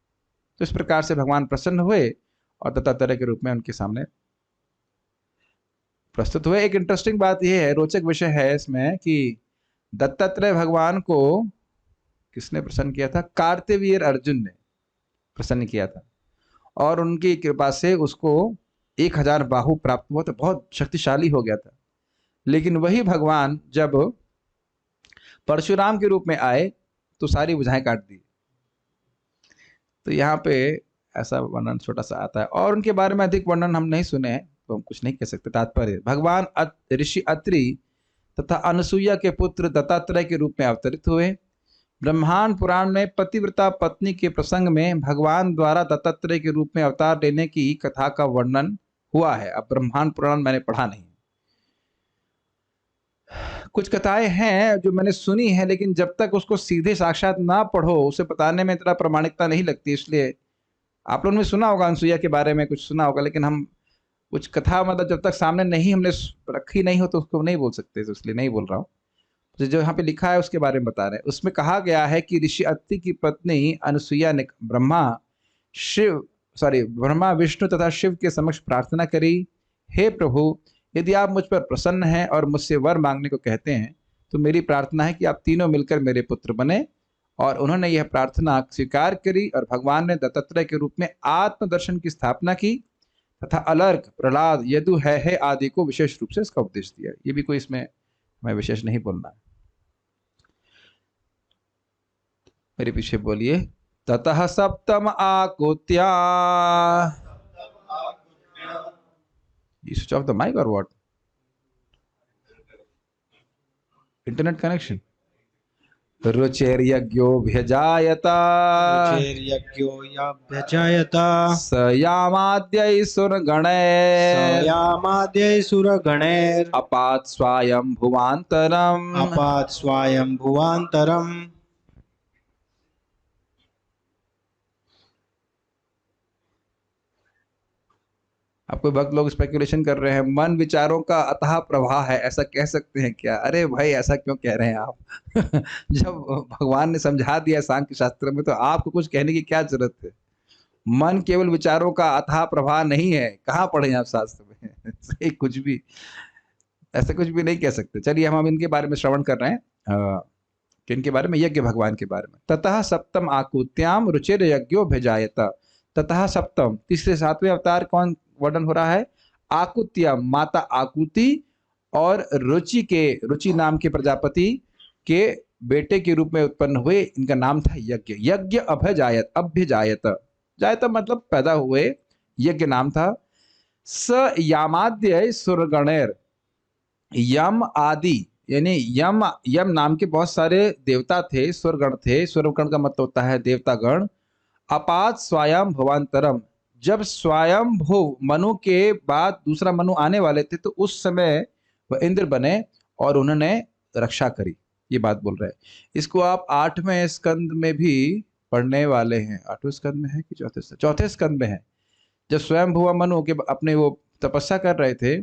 [SPEAKER 1] तो इस प्रकार से भगवान प्रसन्न हुए और दत्तात्रेय के रूप में उनके सामने प्रस्तुत हुए। एक इंटरेस्टिंग बात यह है, रोचक विषय है इसमें, कि दत्तात्रेय भगवान को किसने प्रसन्न किया था? कार्तवीर्य अर्जुन ने प्रसन्न किया था, और उनकी कृपा से उसको 1000 बाहु प्राप्त हुआ, तो बहुत शक्तिशाली हो गया था। लेकिन वही भगवान जब परशुराम के रूप में आए तो सारी भुजाएं काट दी। तो यहाँ पे ऐसा वर्णन छोटा सा आता है, और उनके बारे में अधिक वर्णन हम नहीं सुने हैं तो हम कुछ नहीं कह सकते। तात्पर्य, भगवान ऋषि अत्रि तथा अनसुईया के पुत्र दत्तात्रेय के रूप में अवतरित हुए। ब्रह्मांड पुराण में पतिव्रता पत्नी के प्रसंग में भगवान द्वारा दत्तात्रेय के रूप में अवतार लेने की कथा का वर्णन हुआ है। अब ब्रह्मांड पुराण मैंने पढ़ा नहीं, कुछ कथाएं हैं जो मैंने सुनी है, लेकिन जब तक उसको सीधे साक्षात ना पढ़ो उसे बताने में इतना प्रामाणिकता नहीं लगती। इसलिए आप लोगों ने सुना होगा, अनसुईया के बारे में कुछ सुना होगा, लेकिन हम कुछ कथा मतलब जब तक सामने नहीं हमने रखी नहीं हो तो उसको नहीं बोल सकते, तो इसलिए नहीं बोल रहा हूँ। तो जो यहाँ पे लिखा है उसके बारे में बता रहे हैं। उसमें कहा गया है कि ऋषि अत्रि की पत्नी अनसुईया ने ब्रह्मा विष्णु तथा शिव के समक्ष प्रार्थना करी, हे प्रभु, यदि आप मुझ पर प्रसन्न हैं और मुझसे वर मांगने को कहते हैं तो मेरी प्रार्थना है कि आप तीनों मिलकर मेरे पुत्र बने। और उन्होंने यह प्रार्थना स्वीकार करी, और भगवान ने दत्तात्रेय के रूप में आत्मदर्शन की स्थापना की तथा अलर्क, प्रहलाद, यदु, है आदि को विशेष रूप से इसका उपदेश दिया। ये भी कोई इसमें मैं विशेष नहीं बोलना है। मेरे पीछे बोलिए, ततः सप्तम आकुत्या, you switch off the mic or what? Internet connection. रुचेर्यज्ञोऽभ्यजायत,
[SPEAKER 2] रुचेर्यज्ञोऽभ्यजायत,
[SPEAKER 1] स यामाद्यै सुरगणैः,
[SPEAKER 2] यामाद्यै सुरगणैर्,
[SPEAKER 1] अपात् स्वायम्भुवान्तरम्,
[SPEAKER 2] अपात् स्वायम्भुवान्तरम्।
[SPEAKER 1] अब कोई भक्त लोग स्पेकुलेशन कर रहे हैं, मन विचारों का अथाह प्रवाह है, ऐसा कह सकते हैं क्या? अरे भाई, ऐसा क्यों कह रहे हैं आप? जब भगवान ने समझा दिया सांख्य शास्त्र में, तो आपको कुछ कहने की क्या जरूरत है? मन केवल विचारों का अथाह प्रवाह नहीं है। कहाँ पढ़े आप शास्त्र में? कुछ भी ऐसा कुछ भी नहीं कह सकते। चलिए, हम इनके बारे में श्रवण कर रहे हैं। किनके बारे में? यज्ञ भगवान के बारे में। ततः सप्तम आकुत्याम रुचिर यज्ञो भेजायत। ततः सप्तम, तीसरे सातवें अवतार कौन वर्णन हो रहा है? आकुत्या, माता आकुति और रुचि नाम के प्रजापति के बेटे के रूप में उत्पन्न हुए। इनका नाम था यज्ञ। यज्ञ अभजायत, अभ्यजायत, जायत मतलब पैदा हुए, यज्ञ नाम था। स यामाद्य सुरगणैर, यम आदि यानी यम नाम के बहुत सारे देवता थे, सुरगण थे। सुरगण का मतलब होता है देवतागण। अपात स्वयं भवांतरम, जब स्वयंभू मनु के बाद दूसरा मनु आने वाले थे तो उस समय वह इंद्र बने और उन्होंने रक्षा करी। ये बात बोल रहे हैं। इसको आप 8वें स्कंद में भी पढ़ने वाले हैं। 8वें स्कंद में है कि चौथे स्कंद में है। जब स्वयंभुवा मनु के अपने वो तपस्या कर रहे थे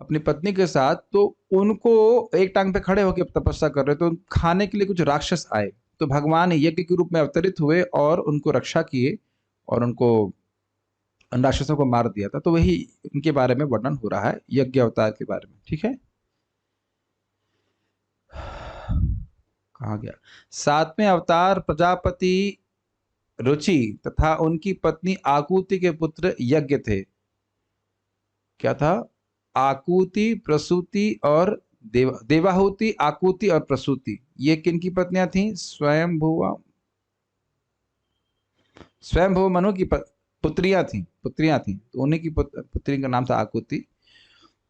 [SPEAKER 1] अपनी पत्नी के साथ, तो उनको एक टांग पे खड़े होकर तपस्या कर रहे, तो खाने के लिए कुछ राक्षस आए, तो भगवान यज्ञ के रूप में अवतरित हुए और उनको रक्षा किए और उनको उन राक्षसों को मार दिया था। तो वही इनके बारे में वर्णन हो रहा है, यज्ञ अवतार के बारे में। ठीक है, कहा गया? 7वें अवतार प्रजापति रुचि तथा उनकी पत्नी आकुति के पुत्र यज्ञ थे। क्या था? आकुति, प्रसूति और देवाहुति, आकुति और प्रसूति, ये किनकी पत्नियां थी? स्वयंभुव मनु की पुत्रियां थी। तो उन्हीं की पुत्री का नाम था आकुति।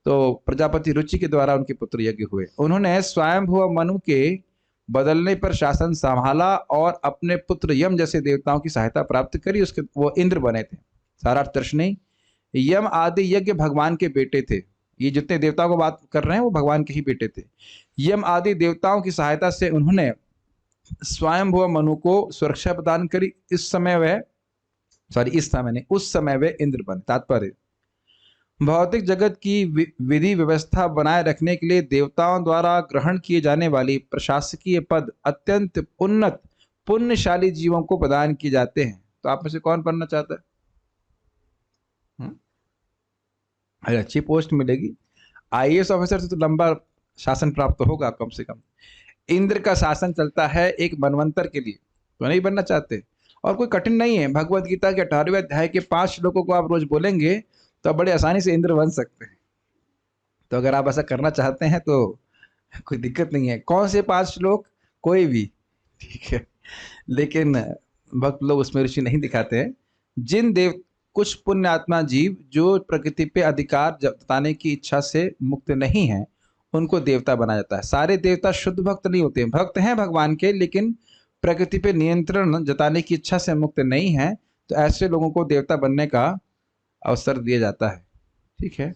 [SPEAKER 1] तो प्रजापति रुचि के द्वारा उनके पुत्र यज्ञ हुए। उन्होंने स्वयंभुव मनु के बदलने पर शासन संभाला और अपने पुत्र यम जैसे देवताओं की सहायता प्राप्त करी। उसके वो इंद्र बने थे। सारा अर्थ नहीं, यम आदि यज्ञ भगवान के बेटे थे। ये जितने देवताओं को बात कर रहे हैं वो भगवान के ही बेटे थे। यम आदि देवताओं की सहायता से उन्होंने स्वयंभुव मनु को सुरक्षा प्रदान करी। उस समय वे इंद्र बने। तात्पर्य, भौतिक जगत की विधि व्यवस्था बनाए रखने के लिए देवताओं द्वारा ग्रहण किए जाने वाली प्रशासकीय पद अत्यंत उन्नत पुण्यशाली जीवों को प्रदान किए जाते हैं। तो आप में से कौन बनना चाहता है? अरे अच्छी पोस्ट मिलेगी। आईएएस ऑफिसर से तो लंबा शासन प्राप्त होगा कम से कम। इंद्र का शासन चलता है एक मनवंतर के लिए, तो नहीं बनना चाहते? और कोई कठिन नहीं है, भगवत गीता के 18वें अध्याय के 5 श्लोकों को आप रोज बोलेंगे तो आप बड़े आसानी से इंद्र बन सकते हैं। तो अगर आप ऐसा करना चाहते हैं तो कोई दिक्कत नहीं है। कौन से 5 श्लोक? कोई भी, ठीक है, लेकिन भक्त लोग उसमें रुचि नहीं दिखाते हैं। जिन देव कुछ पुण्य आत्मा जीव जो प्रकृति पे अधिकार जताने की इच्छा से मुक्त नहीं है, उनको देवता बनाया जाता है। सारे देवता शुद्ध भक्त नहीं होते, भक्त हैं भगवान के, लेकिन प्रकृति पे नियंत्रण जताने की इच्छा से मुक्त नहीं है, तो ऐसे लोगों को देवता बनने का अवसर दिया जाता है। ठीक है,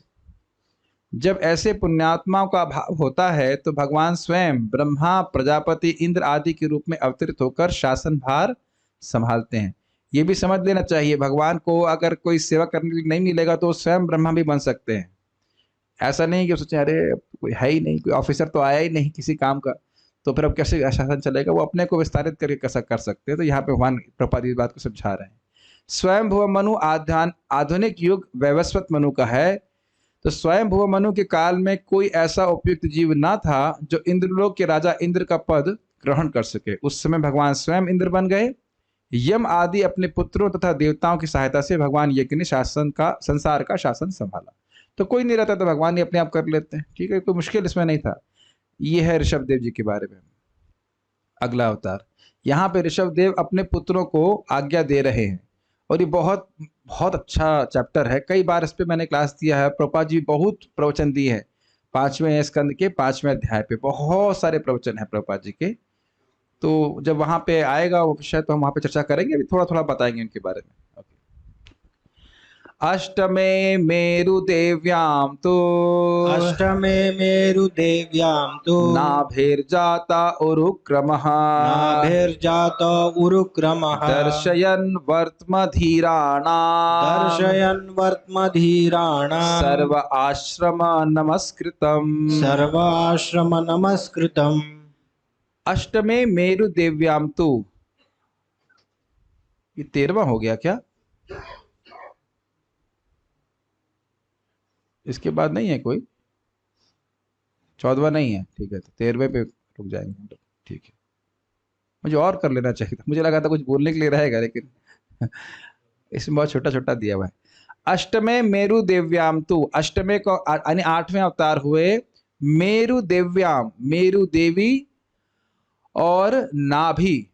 [SPEAKER 1] जब ऐसे पुण्यात्माओं का अभाव होता है तो भगवान स्वयं ब्रह्मा, प्रजापति, इंद्र आदि के रूप में अवतरित होकर शासन भार संभालते हैं। ये भी समझ लेना चाहिए, भगवान को अगर कोई सेवा करने के लिए नहीं मिलेगा तो स्वयं ब्रह्मा भी बन सकते हैं। ऐसा नहीं कि सोचे अरे कोई है ही नहीं, कोई ऑफिसर तो आया ही नहीं किसी काम का, तो फिर अब कैसे शासन चलेगा? वो अपने को विस्तारित करके कैसा कर सकते हैं। तो यहाँ पे भगवान प्रभुपाद इस बात को समझा रहे हैं। स्वयं भुव मनु आधुनिक युग वैवस्वत मनु का है। तो स्वयं भुव मनु के काल में कोई ऐसा उपयुक्त जीव ना था जो इंद्रलोक के राजा इंद्र का पद ग्रहण कर सके। उस समय भगवान स्वयं इंद्र बन गए। यम आदि अपने पुत्रों तथा देवताओं की सहायता से भगवान यज्ञ ने संसार का शासन संभाला। तो कोई नहीं रहता तो भगवान ही अपने आप कर लेते हैं। ठीक है, कोई मुश्किल इसमें नहीं था। ये है ऋषभ देव जी के बारे में। अगला अवतार, यहाँ पे ऋषभ देव अपने पुत्रों को आज्ञा दे रहे हैं, और ये बहुत बहुत अच्छा चैप्टर है। कई बार इस पे मैंने क्लास दिया है, प्रभुपाद जी बहुत प्रवचन दिए हैं। 5वें स्कंद के 5वें अध्याय पे बहुत सारे प्रवचन हैं प्रभुपाद जी के। तो जब वहां पे आएगा वो विषय तो हम वहां पे चर्चा करेंगे, अभी थोड़ा थोड़ा बताएंगे इनके बारे में। अष्टमे मेरुदेव्यां तो
[SPEAKER 2] अष्टमे मेरुदेव्यां तो
[SPEAKER 1] नाभिर्जाता उरुक्रमः
[SPEAKER 2] नाभिर्जात उरुक्रमः
[SPEAKER 1] दर्शयन् वर्त्मधीराणाम् सर्व आश्रम
[SPEAKER 2] नमस्कृतम्।
[SPEAKER 1] अष्टमे मेरुदेव्यां तो, ये 13वां हो गया क्या? इसके बाद नहीं है कोई? 14वां नहीं है, ठीक है, तो 13वें पे रुक जाएंगे हम लोग। ठीक है, मुझे और कर लेना चाहिए था, मुझे लगा था कुछ बोलने के लिए रहेगा, लेकिन इसमें बहुत छोटा छोटा दिया हुआ है। अष्टमे मेरु देव्याम तु, अष्टमे को यानी 8वें अवतार हुए। मेरु देव्याम, मेरु देवी और नाभि,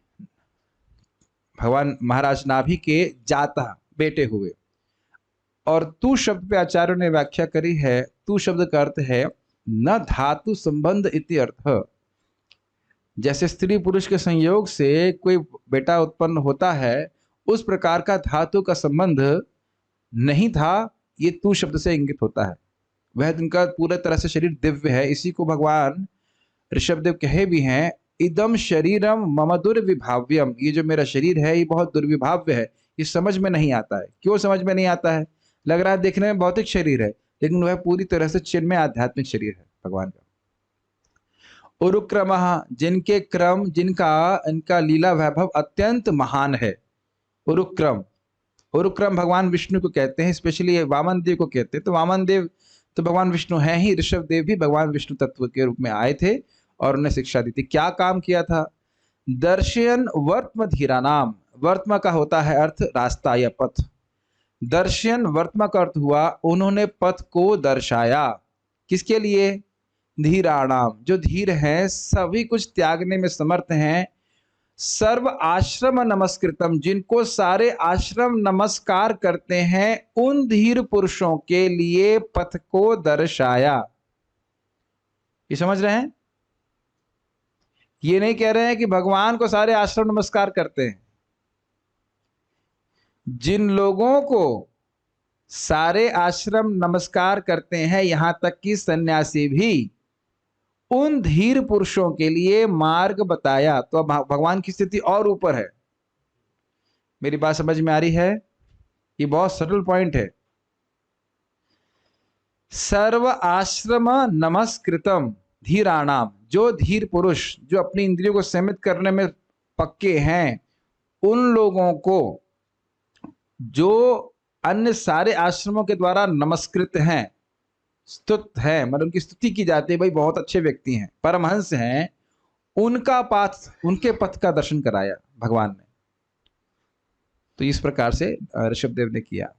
[SPEAKER 1] भगवान महाराज नाभि के जाता बेटे हुए। और तू शब्द पे आचार्यों ने व्याख्या करी है, तू शब्द का अर्थ है न धातु संबंध इति अर्थ। जैसे स्त्री पुरुष के संयोग से कोई बेटा उत्पन्न होता है, उस प्रकार का धातु का संबंध नहीं था, ये तू शब्द से इंगित होता है। वह जिनका पूरे तरह से शरीर दिव्य है, इसी को भगवान ऋषभदेव कहे भी हैं, इदम शरीरम मम दुर्विभाव्यम। ये जो मेरा शरीर है ये बहुत दुर्विभाव्य है, ये समझ में नहीं आता है। क्यों समझ में नहीं आता है? लग रहा है देखने में भौतिक शरीर है, लेकिन वह पूरी तरह से चिन्मय आध्यात्मिक शरीर है भगवान का। उरुक्रम, जिनके क्रम, इनका लीला वैभव अत्यंत महान है। उरुक्रम, उरुक्रम भगवान विष्णु को कहते हैं, स्पेशली वामन देव को कहते हैं। तो वामन देव तो भगवान विष्णु हैं ही, ऋषभ देव भी भगवान विष्णु तत्व के रूप में आए थे और उन्हें शिक्षा दी थी। क्या काम किया था? दर्शयन वर्त्म धीरा नाम, वर्त्म का होता है अर्थ रास्ता या पथ। दर्शयन वर्त्म का अर्थ हुआ उन्होंने पथ को दर्शाया। किसके लिए? धीराणाम, जो धीर हैं, सभी कुछ त्यागने में समर्थ हैं। सर्व आश्रम नमस्कृतम, जिनको सारे आश्रम नमस्कार करते हैं, उन धीर पुरुषों के लिए पथ को दर्शाया। ये समझ रहे हैं? ये नहीं कह रहे हैं कि भगवान को सारे आश्रम नमस्कार करते हैं। जिन लोगों को सारे आश्रम नमस्कार करते हैं, यहां तक कि सन्यासी भी, उन धीर पुरुषों के लिए मार्ग बताया। तो अब भगवान की स्थिति और ऊपर है। मेरी बात समझ में आ रही है? ये बहुत सटल पॉइंट है। सर्व आश्रम नमस्कृतम धीराणाम, जो धीर पुरुष जो अपनी इंद्रियों को संयमित करने में पक्के हैं, उन लोगों को जो अन्य सारे आश्रमों के द्वारा नमस्कृत हैं, स्तुत है, मतलब उनकी स्तुति की जाती है, भाई बहुत अच्छे व्यक्ति हैं, परमहंस हैं, उनका पाथ उनके पथ का दर्शन कराया भगवान ने। तो इस प्रकार से ऋषभदेव ने किया।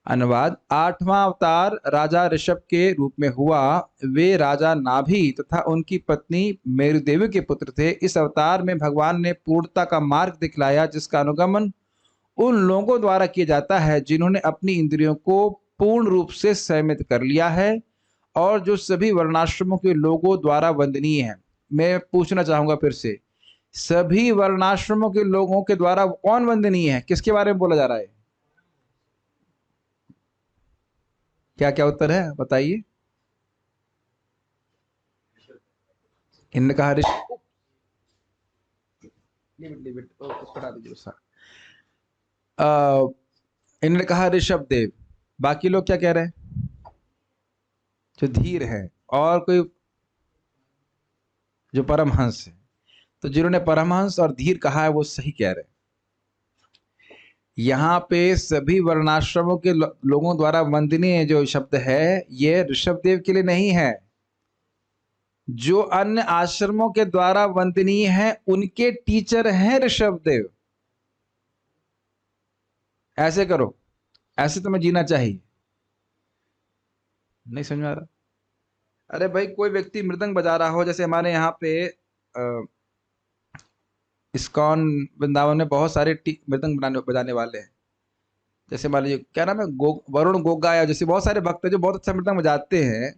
[SPEAKER 1] अनुवाद। आठवां अवतार राजा ऋषभ के रूप में हुआ। वे राजा नाभि तथा उनकी पत्नी मेरुदेवी के पुत्र थे। इस अवतार में भगवान ने पूर्णता का मार्ग दिखलाया, जिसका अनुगमन उन लोगों द्वारा किया जाता है जिन्होंने अपनी इंद्रियों को पूर्ण रूप से संयमित कर लिया है और जो सभी वर्णाश्रमों के लोगों द्वारा वंदनीय है। मैं पूछना चाहूंगा फिर से, सभी वर्णाश्रमों के लोगों के द्वारा कौन वंदनीय है? किसके बारे में बोला जा रहा है? क्या क्या उत्तर है बताइए। इन्होंने कहा इन्होंने कहा ऋषभ देव। बाकी लोग क्या कह रहे हैं? जो धीर है और कोई जो परमहंस है। तो जिन्होंने परमहंस और धीर कहा है वो सही कह रहे हैं। यहाँ पे सभी वर्णाश्रमों के लोगों द्वारा वंदनीय जो शब्द है, ये ऋषभदेव के लिए नहीं है। जो अन्य आश्रमों के द्वारा वंदनीय है उनके टीचर हैं ऋषभदेव। ऐसे करो, ऐसे तुम्हें जीना चाहिए। नहीं समझ में आ रहा? अरे भाई, कोई व्यक्ति मृदंग बजा रहा हो, जैसे हमारे यहाँ पे इस्कॉन वृंदावन में बहुत सारे मृदंग बजाने वाले हैं। जैसे मान लीजिए क्या नाम है, वरुण गोगा, या जैसे बहुत सारे भक्त हैं जो बहुत अच्छा मृदंग बजाते हैं।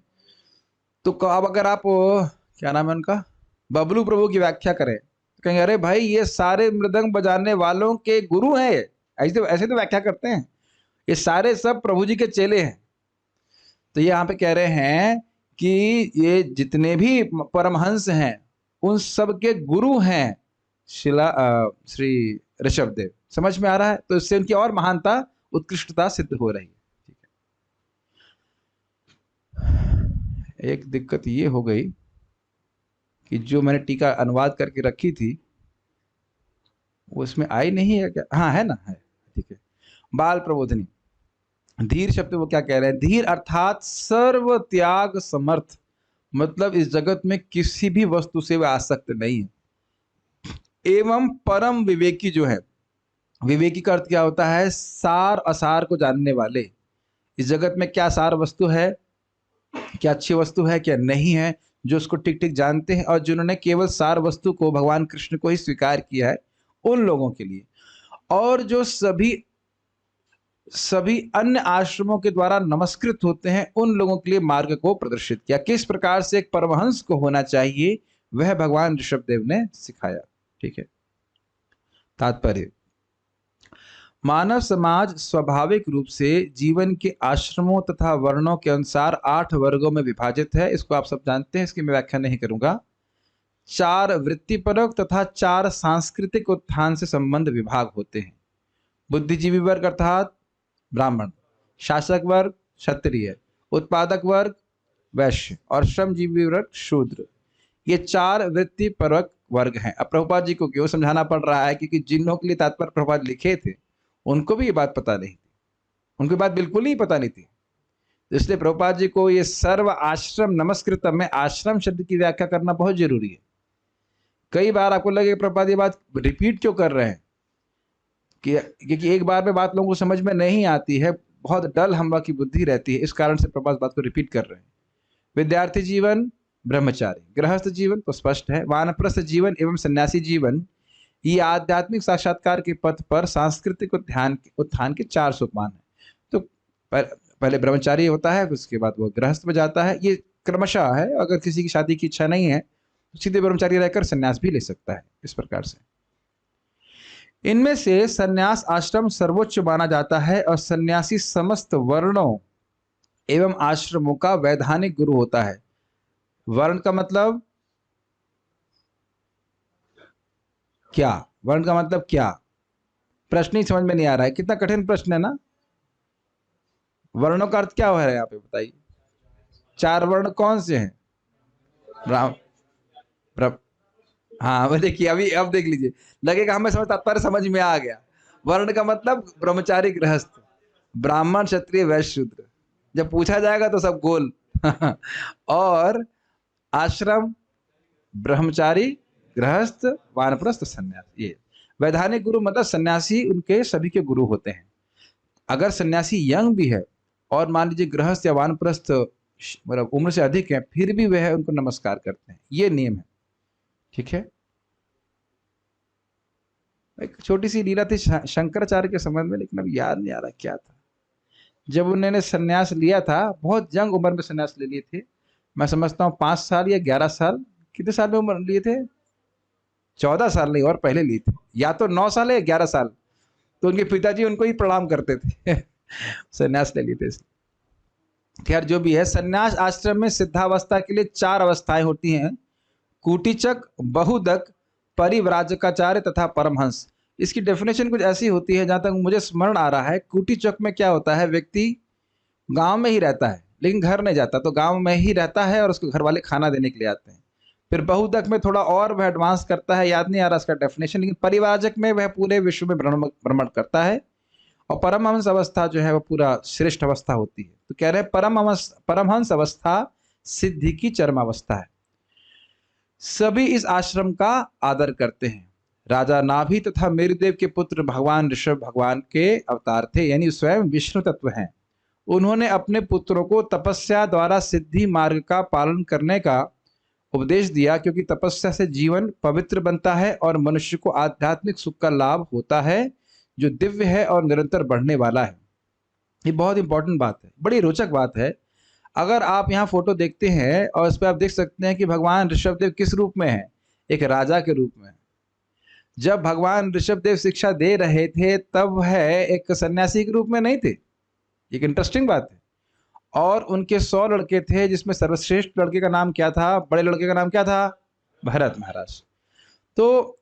[SPEAKER 1] तो अब अगर आप क्या नाम है उनका, बबलू प्रभु की व्याख्या करें तो कहेंगे अरे भाई ये सारे मृदंग बजाने वालों के गुरु हैं। ऐसे तो व्याख्या करते हैं, ये सारे सब प्रभु जी के चेले हैं। तो ये यहाँ पे कह रहे हैं कि ये जितने भी परमहंस हैं उन सब के गुरु हैं श्री ऋषभदेव। समझ में आ रहा है? तो इससे उनकी और महानता, उत्कृष्टता सिद्ध हो रही है। ठीक है। एक दिक्कत ये हो गई कि जो मैंने टीका अनुवाद करके रखी थी वो इसमें आई नहीं है क्या? हाँ है ना, है। ठीक है। बाल प्रबोधनी। धीर शब्द वो क्या कह रहे हैं? धीर अर्थात सर्व त्याग समर्थ, मतलब इस जगत में किसी भी वस्तु से वह आसक्त नहीं है। एवं परम विवेकी जो है, विवेकी का अर्थ क्या होता है? सार असार को जानने वाले। इस जगत में क्या सार वस्तु है, क्या अच्छी वस्तु है, क्या नहीं है, जो उसको ठीक ठीक जानते हैं और जिन्होंने केवल सार वस्तु को भगवान कृष्ण को ही स्वीकार किया है, उन लोगों के लिए। और जो सभी अन्य आश्रमों के द्वारा नमस्कृत होते हैं, उन लोगों के लिए मार्ग को प्रदर्शित किया। किस प्रकार से एक परमहंस को होना चाहिए वह भगवान ऋषभदेव ने सिखाया। ठीक है। तात्पर्य। मानव समाज स्वाभाविक रूप से जीवन के आश्रमों तथा वर्णों के अनुसार 8 वर्गों में विभाजित है। इसको आप सब जानते हैं, इसकी मैं व्याख्या नहीं करूंगा। 4 वृत्तिपरक तथा 4 सांस्कृतिक उत्थान से संबंध विभाग होते हैं। बुद्धिजीवी वर्ग अर्थात ब्राह्मण, शासक वर्ग क्षत्रिय, उत्पादक वर्ग वैश्य और श्रमजीवी वर्ग शूद्र। ये 4 वृत्तिपरक वर्ग हैं। अब प्रभुपाद जी को क्यों समझाना पड़ रहा है? क्योंकि जिन लोगों के लिए तात्पर्य प्रभुपाद लिखे थे उनको भी ये बात पता नहीं थी, उनको बात बिल्कुल ही पता नहीं थी। इसलिए प्रभुपाद जी को ये सर्व आश्रम नमस्कृतम में आश्रम शब्द की व्याख्या करना बहुत जरूरी है। कई बार आपको लगे प्रभुपाद ये बात रिपीट क्यों कर रहे हैं, क्योंकि एक बार में बात लोगों को समझ में नहीं आती है, बहुत डल हम लोग की बुद्धि रहती है, इस कारण से प्रभुपाद बात को रिपीट कर रहे हैं। विद्यार्थी जीवन, ब्रह्मचारी, गृहस्थ जीवन तो स्पष्ट है, वानप्रस्थ जीवन एवं सन्यासी जीवन, ये आध्यात्मिक साक्षात्कार के पथ पर सांस्कृतिक उत्थान के 4 सोपान है। तो पहले ब्रह्मचारी होता है, उसके बाद वो गृहस्थ में जाता है। ये क्रमशः है। अगर किसी की शादी की इच्छा नहीं है तो सीधे ब्रह्मचारी रहकर सन्यास भी ले सकता है। इस प्रकार से इनमें से सन्यास आश्रम सर्वोच्च माना जाता है और सन्यासी समस्त वर्णों एवं आश्रमों का वैधानिक गुरु होता है। वर्ण का मतलब क्या? वर्ण का मतलब क्या? प्रश्न ही समझ में नहीं आ रहा है। कितना कठिन प्रश्न है ना। वर्णों का अर्थ क्या हो रहा है यहाँ पे बताइए? 4 वर्ण कौन से हैं? ब्राह्म ब्र- हाँ वो देखिए, अभी अब देख लीजिए, लगेगा हमें समझ, तात्पर्य समझ में आ गया। वर्ण का मतलब ब्रह्मचारी, गृहस्थ, ब्राह्मण, क्षत्रिय, वैश्य, शूद्र। जब पूछा जाएगा तो सब गोल। और आश्रम, ब्रह्मचारी, गृहस्थ, वानप्रस्थ, सन्यास, ये वैधानिक गुरु मतलब सन्यासी उनके सभी के गुरु होते हैं। अगर सन्यासी यंग भी है और मान लीजिए गृहस्थ या वानप्रस्थ मतलब उम्र से अधिक है, फिर भी वह उनको नमस्कार करते हैं, ये नियम है। ठीक है। एक छोटी सी लीला थी शंकराचार्य के संबंध में, लेकिन अब याद नहीं आ रहा क्या था। जब उन्होंने सन्यास लिया था, बहुत यंग उम्र में सन्यास ले लिए थे, मैं समझता हूँ 5 साल या 11 साल, कितने साल में उम्र लिए थे? 14 साल नहीं, और पहले लिए थे, या तो 9 साल या 11 साल। तो उनके पिताजी उनको ही प्रणाम करते थे। सन्यास ले लिए थे इसलिए। खैर जो भी है, सन्यास आश्रम में सिद्धावस्था के लिए 4 अवस्थाएं होती हैं: कूटिचक, बहुदक, परिव्राजकाचार्य तथा परमहंस। इसकी डेफिनेशन कुछ ऐसी होती है, जहां तक मुझे स्मरण आ रहा है, कूटिचक में क्या होता है, व्यक्ति गांव में ही रहता है लेकिन घर नहीं जाता, तो गांव में ही रहता है और उसके घर वाले खाना देने के लिए आते हैं। फिर बहुदक में थोड़ा और वह एडवांस करता है, याद नहीं आ रहा इसका डेफिनेशन, लेकिन परिव्राजक में वह पूरे विश्व में भ्रमण करता है। और परमहंस अवस्था जो है वह पूरा श्रेष्ठ अवस्था होती है। तो कह रहे हैं परमहंस अवस्था सिद्धि की चरम अवस्था है। सभी इस आश्रम का आदर करते हैं। राजा नाभि तथा मेरुदेव के पुत्र भगवान ऋषभ भगवान के अवतार थे, यानी स्वयं विष्णु तत्व हैं। उन्होंने अपने पुत्रों को तपस्या द्वारा सिद्धि मार्ग का पालन करने का उपदेश दिया, क्योंकि तपस्या से जीवन पवित्र बनता है और मनुष्य को आध्यात्मिक सुख का लाभ होता है, जो दिव्य है और निरंतर बढ़ने वाला है। ये बहुत इंपॉर्टेंट बात है, बड़ी रोचक बात है। अगर आप यहाँ फोटो देखते हैं और इस पर आप देख सकते हैं कि भगवान ऋषभदेव किस रूप में है, एक राजा के रूप में। जब भगवान ऋषभदेव शिक्षा दे रहे थे तब है एक सन्यासी के रूप में नहीं थे। एक इंटरेस्टिंग बात है। और उनके 100 लड़के थे, जिसमें सर्वश्रेष्ठ लड़के का नाम क्या था, बड़े लड़के का नाम क्या था? भरत महाराज। तो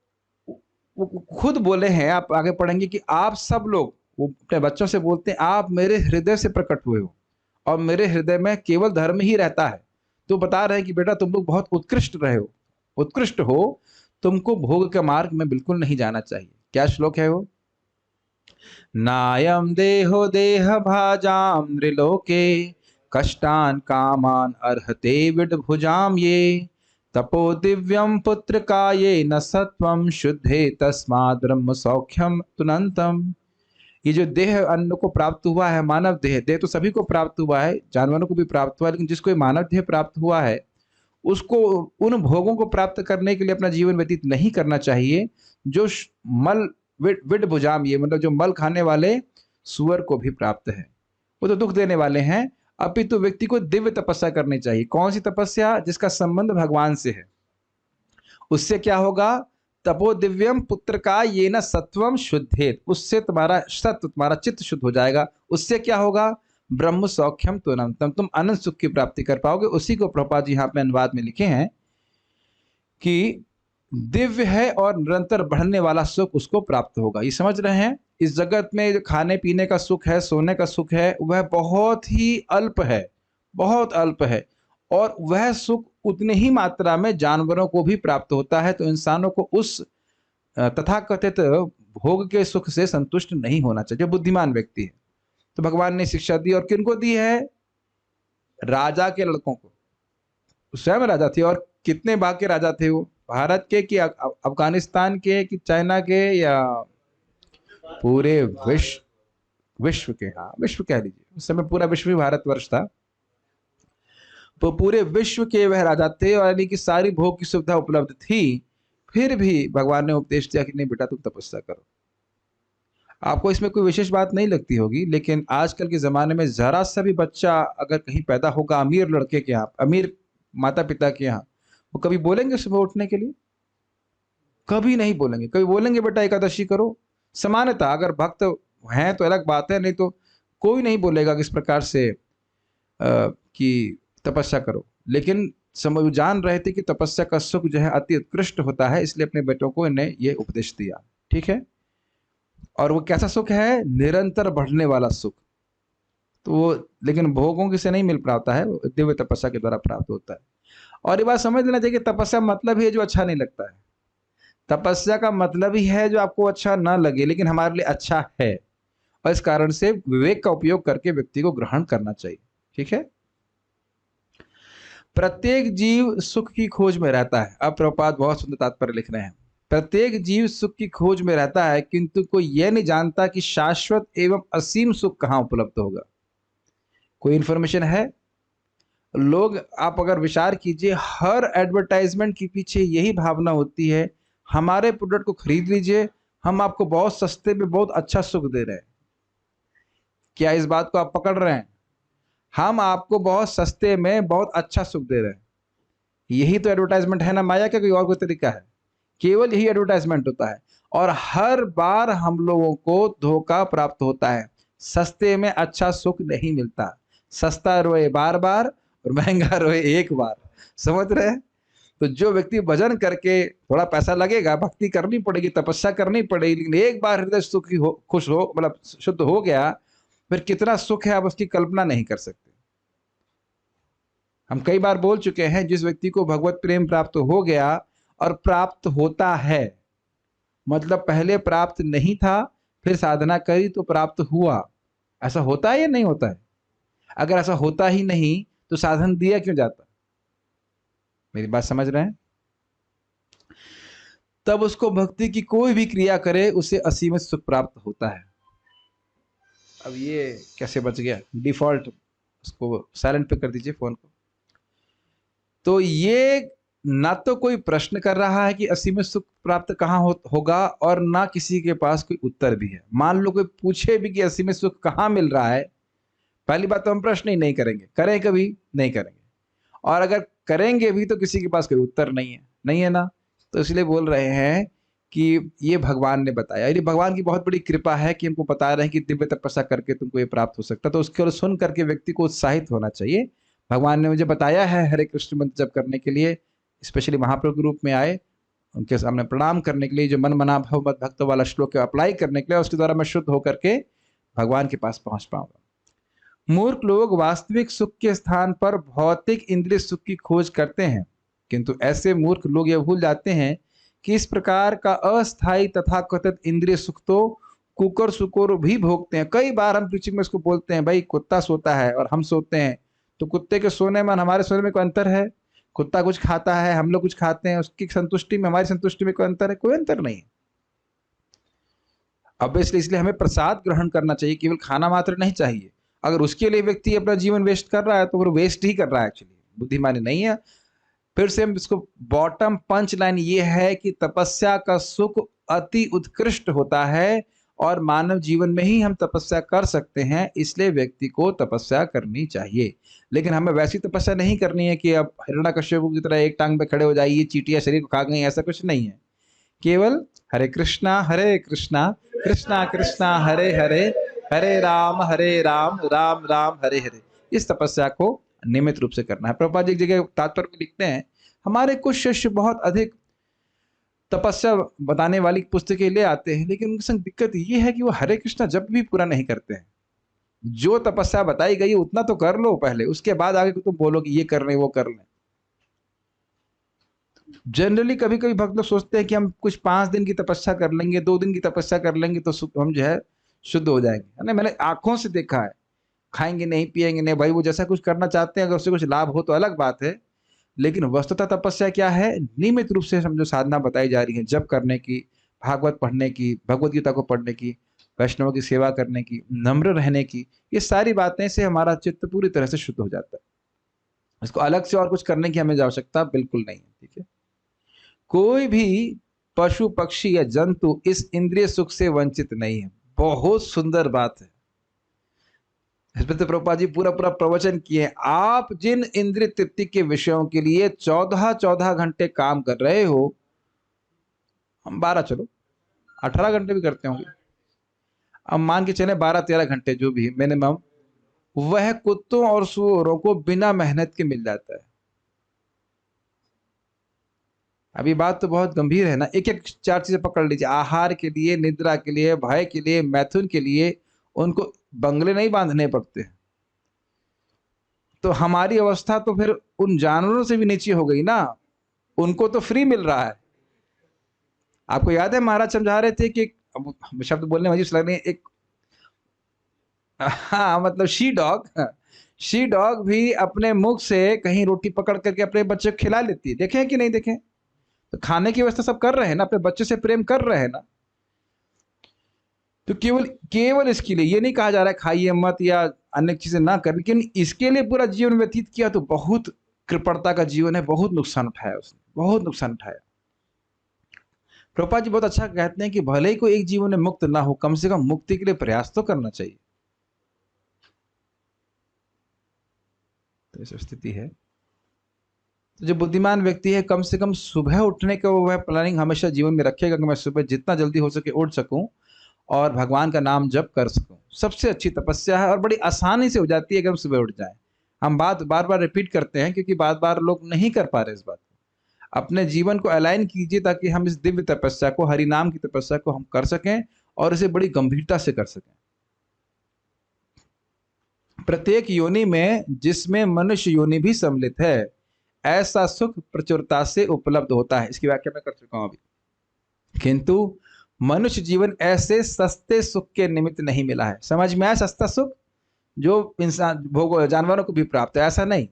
[SPEAKER 1] वो खुद बोले हैं, आप आगे पढ़ेंगे, कि आप सब लोग, वो अपने बच्चों से बोलते हैं, आप मेरे हृदय से प्रकट हुए हो और मेरे हृदय में केवल धर्म ही रहता है। तो बता रहे हैं कि बेटा तुम लोग बहुत उत्कृष्ट रहे हो, उत्कृष्ट हो, तुमको भोग के मार्ग में बिल्कुल नहीं जाना चाहिए। क्या श्लोक है वो? नायम देहो देह भाजाम नृलोके कष्टान कामान अर्हते विडभुजाम ये तपो दिव्यम पुत्र का ये न सत्वम शुद्धे तस्माद् ब्रह्म सौख्यम तुनंतम। ये जो देह अन्न को प्राप्त हुआ है, मानव देह, देह तो सभी को प्राप्त हुआ है, जानवरों को भी प्राप्त हुआ है, लेकिन जिसको ये मानव देह प्राप्त हुआ है उसको उन भोगों को प्राप्त करने के लिए अपना जीवन व्यतीत नहीं करना चाहिए जो मल विड भुजाम, ये मतलब जो मल खाने वाले सुअर को भी प्राप्त है। वो तो दुख देने वाले हैं। अपितु व्यक्ति को दिव्य तपस्या करनी चाहिए। कौन सी तपस्या? जिसका संबंध भगवान से है। उससे क्या होगा? तपो दिव्यम पुत्र का ये न सत्वम शुद्धेत, उससे तुम्हारा सत्व, तुम्हारा चित्त शुद्ध हो जाएगा। उससे क्या होगा? ब्रह्म सौख्यम तुनंतम, तुम अनंत सुख की प्राप्ति कर पाओगे। उसी को प्रभुपाद जी यहाँ पे अनुवाद में लिखे हैं कि दिव्य है और निरंतर बढ़ने वाला सुख उसको प्राप्त होगा। ये समझ रहे हैं? इस जगत में जो खाने पीने का सुख है, सोने का सुख है, वह बहुत ही अल्प है, बहुत अल्प है, और वह सुख उतनी ही मात्रा में जानवरों को भी प्राप्त होता है। तो इंसानों को उस तथाकथित भोग के सुख से संतुष्ट नहीं होना चाहिए, जो बुद्धिमान व्यक्ति है। तो भगवान ने शिक्षा दी, और किनको दी है? राजा के लड़कों को। स्वयं राजा थे, और कितने भाग के राजा थे वो? भारत के कि अफगानिस्तान के कि चाइना के, या पूरे विश्व के? हाँ, विश्व कह लीजिए, उस समय पूरा विश्व ही भारतवर्ष था। तो पूरे विश्व के वह राजा थे, और यानी कि सारी भोग की सुविधा उपलब्ध थी। फिर भी भगवान ने उपदेश दिया कि नहीं बेटा तुम तपस्या करो। आपको इसमें कोई विशेष बात नहीं लगती होगी, लेकिन आजकल के ज़माने में ज़रा सा भी बच्चा अगर कहीं पैदा होगा अमीर लड़के के यहाँ, अमीर माता पिता के यहाँ, वो कभी बोलेंगे सुबह उठने के लिए? कभी नहीं बोलेंगे। कभी बोलेंगे बेटा एकादशी करो? समानता अगर भक्त हैं तो अलग बात है, नहीं तो कोई नहीं बोलेगा किस प्रकार से कि तपस्या करो। लेकिन समझ जान रहे थे कि तपस्या का सुख जो है अति उत्कृष्ट होता है, इसलिए अपने बेटों को इन्हें ये उपदेश दिया। ठीक है। और वो कैसा सुख है? निरंतर बढ़ने वाला सुख। तो वो, लेकिन भोगों से नहीं मिल पाता है, वो दिव्य तपस्या के द्वारा प्राप्त होता है। और ये बात समझ लेना चाहिए कि तपस्या मतलब ही है जो अच्छा नहीं लगता है। तपस्या का मतलब ही है जो आपको अच्छा ना लगे लेकिन हमारे लिए अच्छा है, और इस कारण से विवेक का उपयोग करके व्यक्ति को ग्रहण करना चाहिए। ठीक है। प्रत्येक जीव सुख की खोज में रहता है। अब प्रभुपाद बहुत सुंदर तात्पर्य लिख रहे हैं। प्रत्येक जीव सुख की खोज में रहता है, किंतु कोई यह नहीं जानता कि शाश्वत एवं असीम सुख कहाँ उपलब्ध होगा। कोई इंफॉर्मेशन है? लोग, आप अगर विचार कीजिए, हर एडवर्टाइजमेंट के पीछे यही भावना होती है, हमारे प्रोडक्ट को खरीद लीजिए, हम आपको बहुत सस्ते में बहुत अच्छा सुख दे रहे हैं। क्या इस बात को आप पकड़ रहे हैं? हम आपको बहुत सस्ते में बहुत अच्छा सुख दे रहे हैं। यही तो एडवर्टाइजमेंट है ना माया का, कोई और कोई तरीका है? केवल यही एडवर्टाइजमेंट होता है। और हर बार हम लोगों को धोखा प्राप्त होता है। सस्ते में अच्छा सुख नहीं मिलता। सस्ता रोए बार बार और महंगा रोए एक बार। समझ रहे हैं? तो जो व्यक्ति भजन करके, थोड़ा पैसा लगेगा, भक्ति करनी पड़ेगी, तपस्या करनी पड़ेगी, लेकिन एक बार हृदय सुखी हो, खुश हो, मतलब शुद्ध हो गया, फिर कितना सुख है आप उसकी कल्पना नहीं कर सकते। हम कई बार बोल चुके हैं, जिस व्यक्ति को भगवत प्रेम प्राप्त हो गया और प्राप्त होता है, मतलब पहले प्राप्त नहीं था, फिर साधना करी तो प्राप्त हुआ, ऐसा होता है या नहीं होता है? अगर ऐसा होता ही नहीं तो साधन दिया क्यों जाता? मेरी बात समझ रहे हैं? तब उसको भक्ति की कोई भी क्रिया करे उसे असीमित सुख प्राप्त होता है। अब ये कैसे बच गया? डिफॉल्ट उसको साइलेंट पे कर दीजिए फोन को। तो ये ना तो कोई प्रश्न कर रहा है कि असीमित सुख प्राप्त कहाँ होगा, और ना किसी के पास कोई उत्तर भी है। मान लो कोई पूछे भी कि असीमित सुख कहाँ मिल रहा है, पहली बात तो हम प्रश्न ही नहीं करेंगे, करें कभी नहीं करेंगे, और अगर करेंगे भी तो किसी के पास कोई उत्तर नहीं है ना। तो इसलिए बोल रहे हैं कि ये भगवान ने बताया। ये भगवान की बहुत बड़ी कृपा है कि हमको बता रहे हैं कि दिव्य तपस्या करके तुमको ये प्राप्त हो सकता है। तो उसके सुन करके व्यक्ति को उत्साहित होना चाहिए। भगवान ने मुझे बताया है हरे कृष्ण मंत्र जप करने के लिए, स्पेशली महाप्रभु के रूप में आए, उनके सामने प्रणाम करने के लिए, जो मन मना भव मत भक्त वाला श्लोक अप्लाई करने के लिए, उसके द्वारा मैं शुद्ध होकर के भगवान के पास पहुंच पाऊंगा। मूर्ख लोग वास्तविक सुख के स्थान पर भौतिक इंद्रिय सुख की खोज करते हैं, किंतु ऐसे मूर्ख लोग यह भूल जाते हैं कि इस प्रकार का अस्थायी तथा कथित इंद्रिय सुख तो कुकर सुकुर भी भोगते हैं। कई बार हम प्रीचिंग में इसको बोलते हैं, भाई कुत्ता सोता है और हम सोते हैं, तो कुत्ते के सोने में हमारे सोने में कोई अंतर है? कुत्ता कुछ खाता है, हम लोग कुछ खाते हैं, उसकी संतुष्टि में हमारी संतुष्टि में कोई अंतर है? कोई अंतर नहीं है। अब इसलिए हमें प्रसाद ग्रहण करना चाहिए, केवल खाना मात्र नहीं चाहिए। अगर उसके लिए व्यक्ति अपना जीवन वेस्ट कर रहा है तो वो वेस्ट ही कर रहा है, एक्चुअली बुद्धिमानी नहीं है। फिर से हम इसको बॉटम पंच लाइन ये है कि तपस्या का सुख अति उत्कृष्ट होता है और मानव जीवन में ही हम तपस्या कर सकते हैं, इसलिए व्यक्ति को तपस्या करनी चाहिए। लेकिन हमें वैसी तपस्या नहीं करनी है कि अब हिरण्यकश्यप की तरह एक टांग पे खड़े हो जाइए, चींटियां शरीर को खा गई, ऐसा कुछ नहीं है। केवल हरे कृष्णा कृष्णा कृष्णा हरे हरे, हरे राम राम राम हरे हरे, इस तपस्या को नियमित रूप से करना है। प्रभुपाद जी एक जगह तात्पर्य में लिखते हैं, हमारे कुछ शिष्य बहुत अधिक तपस्या बताने वाली पुस्तकें ले आते हैं, लेकिन उनके संग दिक्कत ये है कि वो हरे कृष्णा जब भी पूरा नहीं करते हैं। जो तपस्या बताई गई है उतना तो कर लो पहले, उसके बाद आगे तुम बोलो कि ये कर लें वो कर लें। जनरली कभी कभी भक्त लोग सोचते हैं कि हम कुछ 5 दिन की तपस्या कर लेंगे, 2 दिन की तपस्या कर लेंगे तो हम जो है शुद्ध हो जाएंगे, है ना। मैंने आंखों से देखा है, खाएंगे नहीं पिएंगे नहीं, भाई वो जैसा कुछ करना चाहते हैं, अगर उससे कुछ लाभ हो तो अलग बात है, लेकिन वस्तुतः तपस्या क्या है? नियमित रूप से समझो साधना बताई जा रही है, जप करने की, भागवत पढ़ने की, भगवत गीता को पढ़ने की, वैष्णव की सेवा करने की, नम्र रहने की, ये सारी बातें से हमारा चित्त पूरी तरह से शुद्ध हो जाता है। इसको अलग से और कुछ करने की हमें आवश्यकता बिल्कुल नहीं है। ठीक है। कोई भी पशु पक्षी या जंतु इस इंद्रिय सुख से वंचित नहीं है। बहुत सुंदर बात है। इसमें तो प्रभुपाद जी पूरा पूरा प्रवचन किए। आप जिन इंद्रिय तृप्ति के विषयों के लिए 14 घंटे काम कर रहे हो, हम 12 चलो 18 घंटे भी करते होंगे, अब मान के चले 12-13 घंटे जो भी मिनिमम, वह कुत्तों और सुअरों को बिना मेहनत के मिल जाता है। अभी बात तो बहुत गंभीर है ना। एक एक 4 चीजें पकड़ लीजिए। आहार के लिए, निद्रा के लिए, भय के लिए, मैथुन के लिए उनको बंगले नहीं बांधने पड़ते हैं, तो हमारी अवस्था तो फिर उन जानवरों से भी नीचे हो गई ना, उनको तो फ्री मिल रहा है। आपको याद है महाराज समझा रहे थे कि शब्द बोलने में अजीब लग रही है, एक हाँ मतलब शी डॉग भी अपने मुख से कहीं रोटी पकड़ करके अपने बच्चे को खिला लेती है। देखें कि नहीं देखें? तो खाने की व्यवस्था सब कर रहे हैं ना, अपने बच्चे से प्रेम कर रहे हैं ना। तो केवल केवल इसके लिए ये नहीं कहा जा रहा है खाइए मत या अन्य चीजें ना कर, लेकिन इसके लिए पूरा जीवन व्यतीत किया तो बहुत कृपणता का जीवन है, बहुत नुकसान उठाया उसने, बहुत नुकसान उठाया। प्रभुपाद जी बहुत अच्छा कहते हैं कि भले ही कोई एक जीवन में मुक्त ना हो, कम से कम मुक्ति के लिए प्रयास तो करना चाहिए। तो ऐसी स्थिति है। तो जो बुद्धिमान व्यक्ति है कम से कम सुबह उठने का वह प्लानिंग हमेशा जीवन में रखेगा कि मैं सुबह जितना जल्दी हो सके उठ सकूं और भगवान का नाम जप कर सकूं। सबसे अच्छी तपस्या है और बड़ी आसानी से हो जाती है अगर हम सुबह उठ जाएं। हम बात बार बार रिपीट करते हैं क्योंकि बार बार लोग नहीं कर पा रहे इस बात को। अपने जीवन को अलाइन कीजिए ताकि हम इस दिव्य तपस्या को, हरि नाम की तपस्या को हम कर सकें और इसे बड़ी गंभीरता से कर सकें। प्रत्येक योनि में, जिसमें मनुष्य योनि भी सम्मिलित है, ऐसा सुख प्रचुरता से उपलब्ध होता है। इसकी व्याख्या मैं कर चुका हूं अभी। किंतु मनुष्य जीवन ऐसे सस्ते सुख के निमित्त नहीं मिला है। समझ में आया? सस्ता सुख जो इंसान भोग जानवरों को भी प्राप्त है, ऐसा नहीं।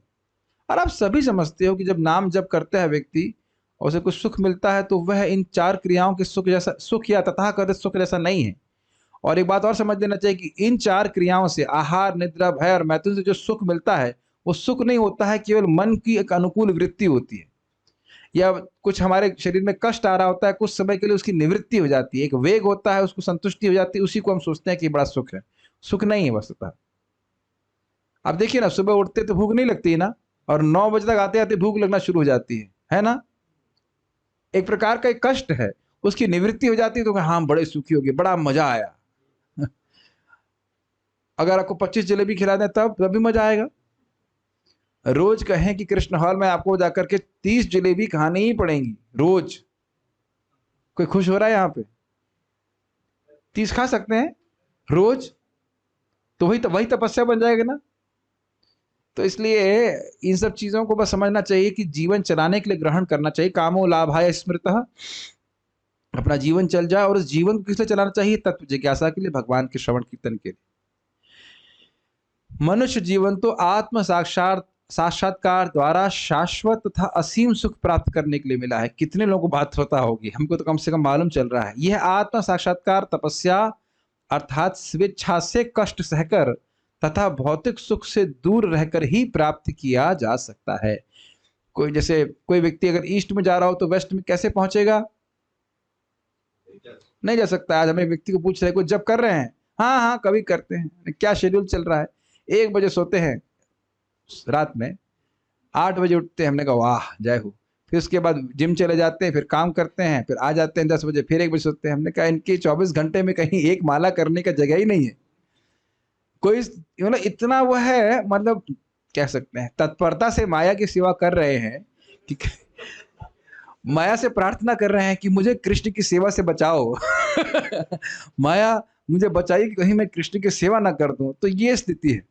[SPEAKER 1] और आप सभी समझते हो कि जब नाम जप करता है व्यक्ति और उसे कुछ सुख मिलता है तो वह इन चार क्रियाओं के सुख जैसा, सुख या तथाकथित सुख जैसा नहीं है। और एक बात और समझ लेना चाहिए कि इन चार क्रियाओं से, आहार, निद्रा, भय और मैथुन से जो सुख मिलता है वो सुख नहीं होता है, केवल मन की एक अनुकूल वृत्ति होती है। या कुछ हमारे शरीर में कष्ट आ रहा होता है, कुछ समय के लिए उसकी निवृत्ति हो जाती है, एक वेग होता है, उसको संतुष्टि हो जाती है, उसी को हम सोचते हैं कि बड़ा सुख है। सुख नहीं है वस्तुतः। अब देखिए ना, सुबह उठते तो भूख नहीं लगती है ना, और 9 बजे तक आते आते भूख लगना शुरू हो जाती है ना। एक प्रकार का एक कष्ट है, उसकी निवृत्ति हो जाती है तो हाँ बड़े सुखी हो गए, बड़ा मजा आया। अगर आपको 25 जलेबी खिला दें तब भी मजा आएगा। रोज कहें कि कृष्ण हॉल में आपको जाकर के 30 जलेबी खानी ही पड़ेंगी रोज, कोई खुश हो रहा है यहाँ पे? 30 खा सकते हैं रोज, तो वही तपस्या बन जाएगा ना। तो इसलिए इन सब चीजों को बस समझना चाहिए कि जीवन चलाने के लिए ग्रहण करना चाहिए। कामो लाभाय स्मृतः, अपना जीवन चल जाए। और उस जीवन को किस लिए चलाना चाहिए? तत्व जिज्ञासा के लिए, भगवान के श्रवण कीर्तन के लिए। मनुष्य जीवन तो आत्म साक्षात्कार द्वारा शाश्वत तथा असीम सुख प्राप्त करने के लिए मिला है। कितने लोगों को बात पता होगी, हमको तो कम से कम मालूम चल रहा है। यह आत्म साक्षात्कार तपस्या अर्थात स्वेच्छा से कष्ट सहकर तथा भौतिक सुख से दूर रहकर ही प्राप्त किया जा सकता है। कोई जैसे कोई व्यक्ति अगर ईस्ट में जा रहा हो तो वेस्ट में कैसे पहुंचेगा? नहीं जा सकता। आज हमें व्यक्ति को पूछ रहे कोई जब कर रहे हैं? हाँ हाँ कभी करते हैं। क्या शेड्यूल चल रहा है? 1 बजे सोते हैं रात में, 8 बजे उठते हैं। हमने कहा वाह जय हो। फिर उसके बाद जिम चले जाते हैं, फिर काम करते हैं, फिर आ जाते हैं 10 बजे, फिर 1 बजे सोते हैं। हमने कहा इनके 24 घंटे में कहीं एक माला करने का जगह ही नहीं है। कोई मतलब इतना वो है, मतलब कह सकते हैं तत्परता से माया की सेवा कर रहे हैं कि माया से प्रार्थना कर रहे हैं कि मुझे कृष्ण की सेवा से बचाओ। माया मुझे बचाइए कि कहीं मैं कृष्ण की सेवा ना कर दूं। तो ये स्थिति है,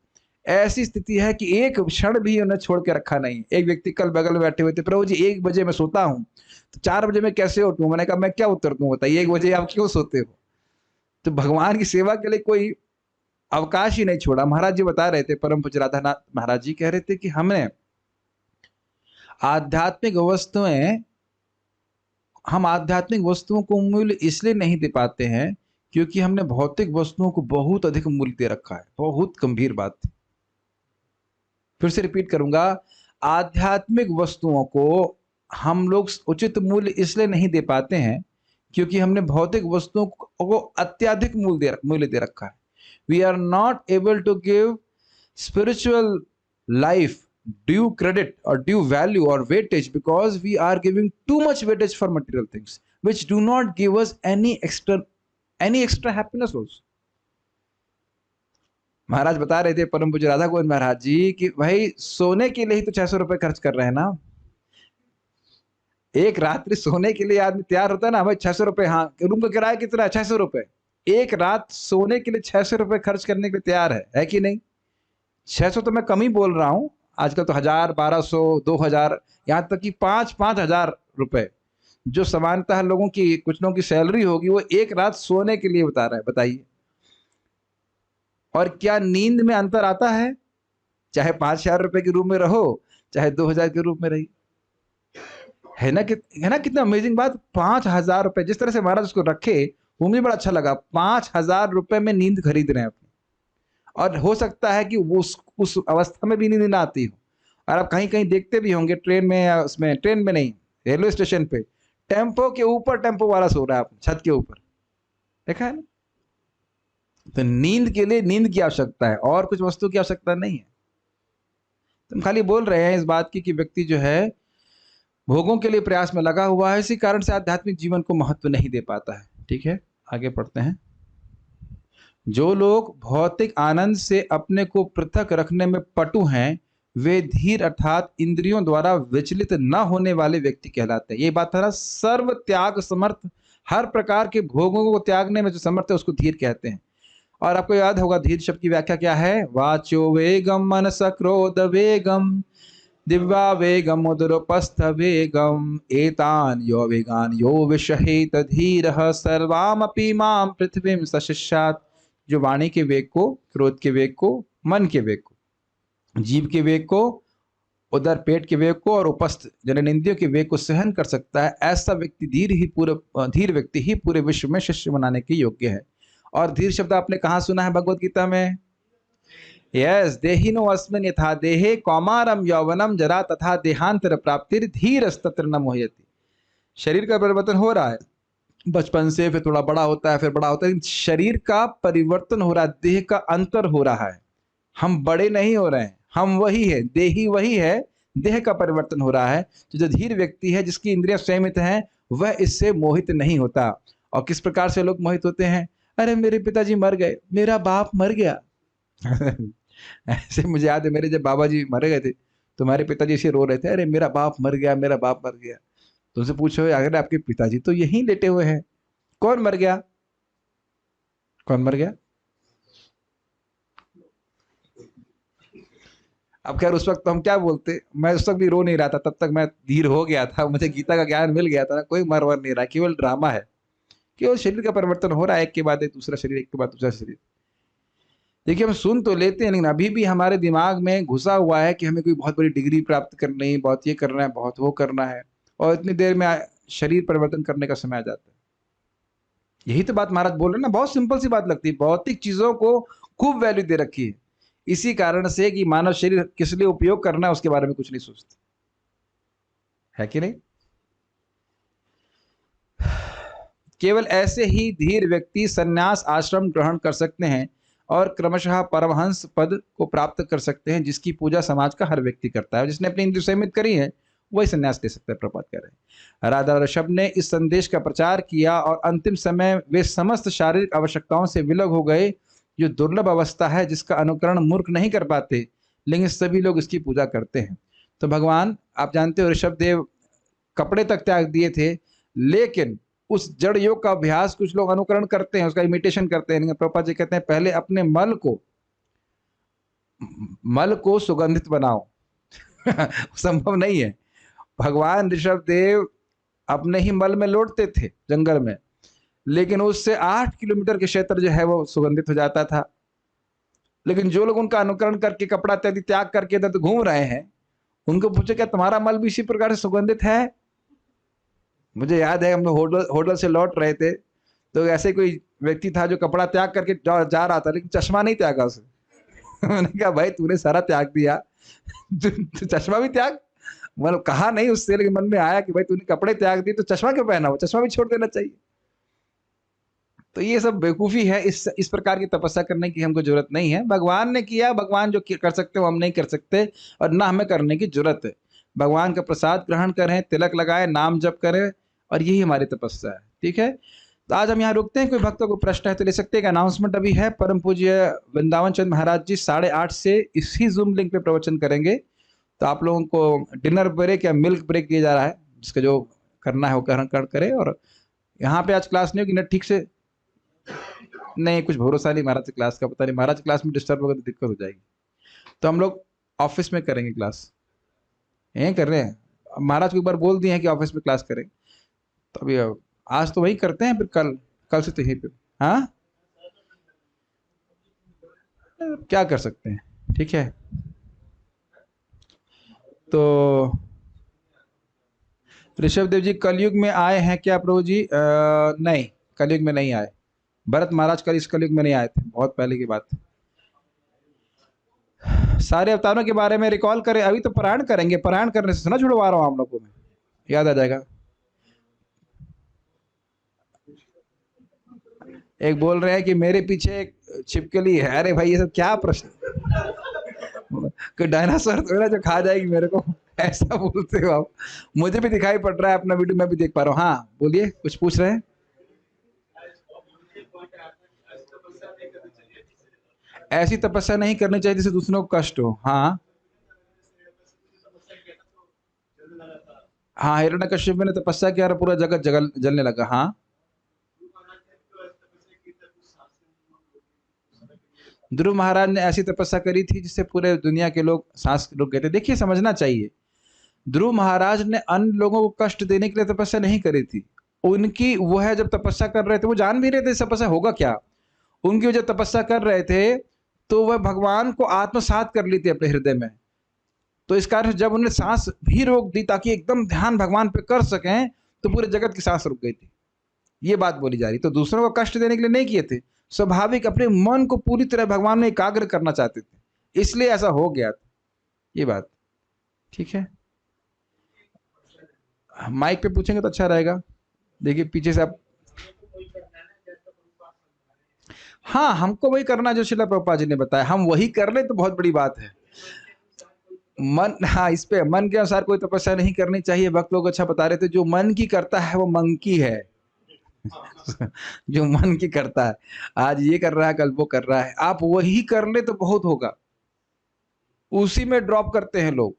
[SPEAKER 1] ऐसी स्थिति है कि एक क्षण भी उन्हें छोड़ के रखा नहीं। एक व्यक्ति कल बगल में बैठे हुए थे, प्रभु जी 1 बजे मैं सोता हूँ तो 4 बजे मैं कैसे उठूं? मैंने कहा मैं क्या उत्तर दूं, बताइए 1 बजे आप क्यों सोते हो? तो भगवान की सेवा के लिए कोई अवकाश ही नहीं छोड़ा। महाराज जी बता रहे थे, परम पूज्य राधानाथ महाराज जी कह रहे थे कि हमने हम आध्यात्मिक वस्तुओं को मूल्य इसलिए नहीं दे पाते हैं क्योंकि हमने भौतिक वस्तुओं को बहुत अधिक मूल्य दे रखा है। बहुत गंभीर बात थी, फिर से रिपीट करूंगा। आध्यात्मिक वस्तुओं को हम लोग उचित मूल्य इसलिए नहीं दे पाते हैं क्योंकि हमने भौतिक वस्तुओं को अत्यधिक मूल्य दे रखा है। We are not able to give spiritual life due credit or due value or weightage because we are giving too much weightage for material things which do not give us any extra happiness also. महाराज बता रहे थे परम पूज्य राधा गोविंद महाराज जी कि भाई सोने के लिए ही तो 600 रुपए खर्च कर रहे हैं ना। एक रात्रि सोने के लिए आदमी तैयार होता है ना, भाई 600 रुपए, हाँ रूम का किराया कितना है? 600 रुपए। एक रात सोने के लिए 600 रुपए खर्च करने के लिए तैयार है कि नहीं? 600 तो मैं कम ही बोल रहा हूं, आजकल तो 1000, 1200, 2000, यहाँ तक कि 5-5 हजार रुपए जो सामान्यतः लोगों की, कुछ लोगों की सैलरी होगी, वो एक रात सोने के लिए बता रहा है। बताइए, और क्या नींद में अंतर आता है? चाहे 5,000 रुपए के रूम में रहो, चाहे 2,000 के रूम में रही। है ना, है ना, कितना अमेजिंग बात। 5,000 रुपए, जिस तरह से महाराज उसको रखे, वो मुझे बड़ा अच्छा लगा। 5,000 रुपए में नींद खरीद रहे हैं अपनी। और हो सकता है कि वो उस अवस्था में भी नींद ना आती हो। और आप कहीं कहीं देखते भी होंगे, ट्रेन में या उसमें, ट्रेन में नहीं, रेलवे स्टेशन पे टेम्पो के ऊपर टेम्पो वाला सो रहा है अपने छत के ऊपर, देखा है ना। तो नींद के लिए नींद की आवश्यकता है, और कुछ वस्तु की आवश्यकता नहीं है। तुम खाली बोल रहे हैं इस बात की कि व्यक्ति जो है भोगों के लिए प्रयास में लगा हुआ है, इसी कारण से आध्यात्मिक जीवन को महत्व नहीं दे पाता है। ठीक है, आगे पढ़ते हैं। जो लोग भौतिक आनंद से अपने को पृथक रखने में पटु हैं, वे धीर अर्थात इंद्रियों द्वारा विचलित न होने वाले व्यक्ति कहलाते हैं। ये बात है ना, सर्व त्याग समर्थ, हर प्रकार के भोगों को त्यागने में जो समर्थ है उसको धीर कहते हैं। और आपको याद होगा धीर शब्द की व्याख्या क्या है? वाचो वेगम मनस क्रोध वेगम दिव्या वेगम उदरोपस्थ वेगम एतान यो वेगान यो विषहेत धीरः सर्वामपि माम पृथ्वीम सशिष्यात्। जो वाणी के वेग को, क्रोध के वेग को, मन के वेग को, जीव के वेग को, उदर पेट के वेग को और उपस्थ जननेंद्रियों के वेग को सहन कर सकता है, ऐसा व्यक्ति धीर व्यक्ति ही पूरे विश्व में शिष्य बनाने के योग्य है। और धीर शब्द आपने कहाँ सुना है? भगवत गीता में। यस, देहिनो अस्मिन् यथा देहे कौमारम यौवनम जरा तथा देहांतर प्राप्तिर धीरस्तत्र न मोह्यति। शरीर का परिवर्तन हो रहा है बचपन से, फिर थोड़ा बड़ा होता है, फिर बड़ा होता है, शरीर का परिवर्तन हो रहा है, देह का अंतर हो रहा है। हम बड़े नहीं हो रहे हैं, हम वही है, देही वही है, देह का परिवर्तन हो रहा है। तो जो धीर व्यक्ति है, जिसकी इंद्रियां संयमित हैं, वह इससे मोहित नहीं होता। और किस प्रकार से लोग मोहित होते हैं? अरे मेरे पिताजी मर गए, मेरा बाप मर गया। ऐसे मुझे याद है, मेरे जब बाबा जी मर गए थे तो हमारे पिताजी ऐसे रो रहे थे, अरे मेरा बाप मर गया, मेरा बाप मर गया। तुमसे पूछो, अगर आपके पिताजी तो यहीं लेटे हुए हैं, कौन मर गया? कौन मर गया? अब खैर उस वक्त तो हम क्या बोलते, मैं उस वक्त भी रो नहीं रहा था, तब तक मैं धीर हो गया था, मुझे गीता का ज्ञान मिल गया था। कोई मर वर नहीं रहा, केवल ड्रामा है, केवल शरीर का परिवर्तन हो रहा है, एक के बाद एक दूसरा शरीर, एक के बाद दूसरा शरीर। देखिए, हम सुन तो लेते हैं, लेकिन अभी भी हमारे दिमाग में घुसा हुआ है कि हमें कोई बहुत बड़ी डिग्री प्राप्त करनी है, बहुत ये करना है, बहुत वो करना है, और इतनी देर में शरीर परिवर्तन करने का समय आ जाता है। यही तो बात महाराज बोल रहे हैं ना, बहुत सिंपल सी बात लगती है। भौतिक चीजों को खूब वैल्यू दे रखी है, इसी कारण से कि मानव शरीर किस लिए उपयोग करना है उसके बारे में कुछ नहीं सोचते, है कि नहीं? केवल ऐसे ही धीर व्यक्ति संन्यास आश्रम ग्रहण कर सकते हैं और क्रमशः परमहंस पद को प्राप्त कर सकते हैं, जिसकी पूजा समाज का हर व्यक्ति करता है। जिसने अपनी इंद्रिय संयमित करी है वही संन्यास ले सकता है, प्रपात कह रहे हैं। राधा ऋषभ ने इस संदेश का प्रचार किया और अंतिम समय वे समस्त शारीरिक आवश्यकताओं से विलग हो गए, जो दुर्लभ अवस्था है जिसका अनुकरण मूर्ख नहीं कर पाते, लेकिन सभी लोग इसकी पूजा करते हैं। तो भगवान, आप जानते हो, ऋषभ देव कपड़े तक त्याग दिए थे, लेकिन उस जड़ योग का अभ्यास कुछ लोग अनुकरण करते हैं, उसका इमिटेशन करते हैं। प्रभुपाद जी कहते हैं पहले अपने मल को सुगंधित बनाओ। संभव नहीं है। भगवान ऋषभ देव अपने ही मल में लौटते थे जंगल में, लेकिन उससे 8 किलोमीटर के क्षेत्र जो है वो सुगंधित हो जाता था। लेकिन जो लोग उनका अनुकरण करके कपड़ा इत्यादि त्याग करके इधर तो घूम रहे हैं, उनको पूछे क्या तुम्हारा मल भी इसी प्रकार से सुगंधित है? मुझे याद है, हम लोग होटल से लौट रहे थे, तो ऐसे कोई व्यक्ति था जो कपड़ा त्याग करके जा रहा था, लेकिन चश्मा नहीं त्यागा उसने। मैंने कहा भाई तूने सारा त्याग दिया, चश्मा भी त्याग। मतलब कहा नहीं उससे, लेकिन मन में आया कि भाई तूने कपड़े त्याग दिए तो चश्मा क्यों पहना हो? चश्मा भी छोड़ देना चाहिए। तो ये सब बेवकूफ़ी है। इस प्रकार की तपस्या करने की हमको जरूरत नहीं है। भगवान ने किया, भगवान जो कर सकते हो हम नहीं कर सकते, और ना हमें करने की जरूरत है। भगवान का प्रसाद ग्रहण करें, तिलक लगाएं, नाम जप करें, और यही हमारी तपस्या है। ठीक है, तो आज हम यहाँ रुकते हैं। कोई भक्तों को प्रश्न है तो ले सकते हैं। अनाउंसमेंट अभी है, परम पूज्य वृंदावन चंद महाराज जी 8:30 से इसी जूम लिंक पे प्रवचन करेंगे। तो आप लोगों को डिनर ब्रेक या मिल्क ब्रेक दिया जा रहा है, जिसका जो करना है वो करें। और यहाँ पे आज क्लास नहीं होगी ना, ठीक से नहीं, कुछ भरोसा नहीं महाराज क्लास का, पता नहीं महाराज क्लास में डिस्टर्ब होगा तो दिक्कत हो जाएगी। तो हम लोग ऑफिस में करेंगे क्लास, यहीं कर रहे हैं। महाराज को एक बार बोल दिए हैं कि ऑफिस में क्लास करेंगे, तो अभी आज तो वही करते हैं, फिर कल कल से तो यहीं पे। हाँ, क्या कर सकते हैं, ठीक है। तो ऋषभ देव जी कलयुग में आए हैं क्या प्रभु जी? नहीं, कलयुग में नहीं आए। भरत महाराज कल इस कलयुग में नहीं आए थे, बहुत पहले की बात है। सारे अवतारों के बारे में रिकॉल करें, अभी तो पारायण करेंगे, पारायण करने से सुना छुड़वा रहा हूं आप लोगों को, मैं याद आ जाएगा। एक बोल रहे हैं कि मेरे पीछे एक छिपकली है। अरे भाई ये सब क्या प्रश्न, कोई डायनासोर तो है जो खा जाएगी मेरे को, ऐसा बोलते हो आप। मुझे भी दिखाई पड़ रहा है, अपना वीडियो मैं भी देख पा रहा हूँ। हाँ बोलिए, कुछ पूछ रहे हैं। ऐसी तपस्या नहीं करनी चाहिए जिससे दूसरों को कष्ट हो। हाँ हाँ, हिरण्यकश्यप ने तपस्या किया और पूरा जगत जलने लगा। हाँ, ध्रुव महाराज ने ऐसी तपस्या करी थी जिससे पूरे दुनिया के लोग सांस रुक गए थे। देखिए समझना चाहिए, ध्रुव महाराज ने अन्य लोगों को कष्ट देने के लिए तपस्या नहीं करी थी। उनकी वह जब तपस्या कर रहे थे, वो जान भी रहे थे तपस्या होगा क्या। उनकी जब तपस्या कर रहे थे तो वह भगवान को आत्मसात कर ली थी अपने हृदय में। तो इस कारण जब उन्होंने सांस भी रोक दी ताकि एकदम ध्यान भगवान पे कर सकें, तो पूरे जगत की सांस रुक गई थी। ये बात बोली जा रही। तो दूसरों को कष्ट देने के लिए नहीं किए थे, स्वाभाविक अपने मन को पूरी तरह भगवान में एकाग्र करना चाहते थे, इसलिए ऐसा हो गया था। ये बात ठीक है। माइक पे पूछेंगे तो अच्छा रहेगा। देखिए पीछे से आप। हाँ, हमको वही करना जो श्रील प्रभुपाद जी ने बताया, हम वही कर ले तो बहुत बड़ी बात है। मन, हाँ, इस पे मन के अनुसार कोई तपस्या नहीं करनी चाहिए। भक्त लोग अच्छा बता रहे थे, जो मन की करता है वो मंकी है। जो मन की करता है, आज ये कर रहा है कल वो कर रहा है, आप वही कर ले तो बहुत होगा। उसी में ड्रॉप करते हैं लोग।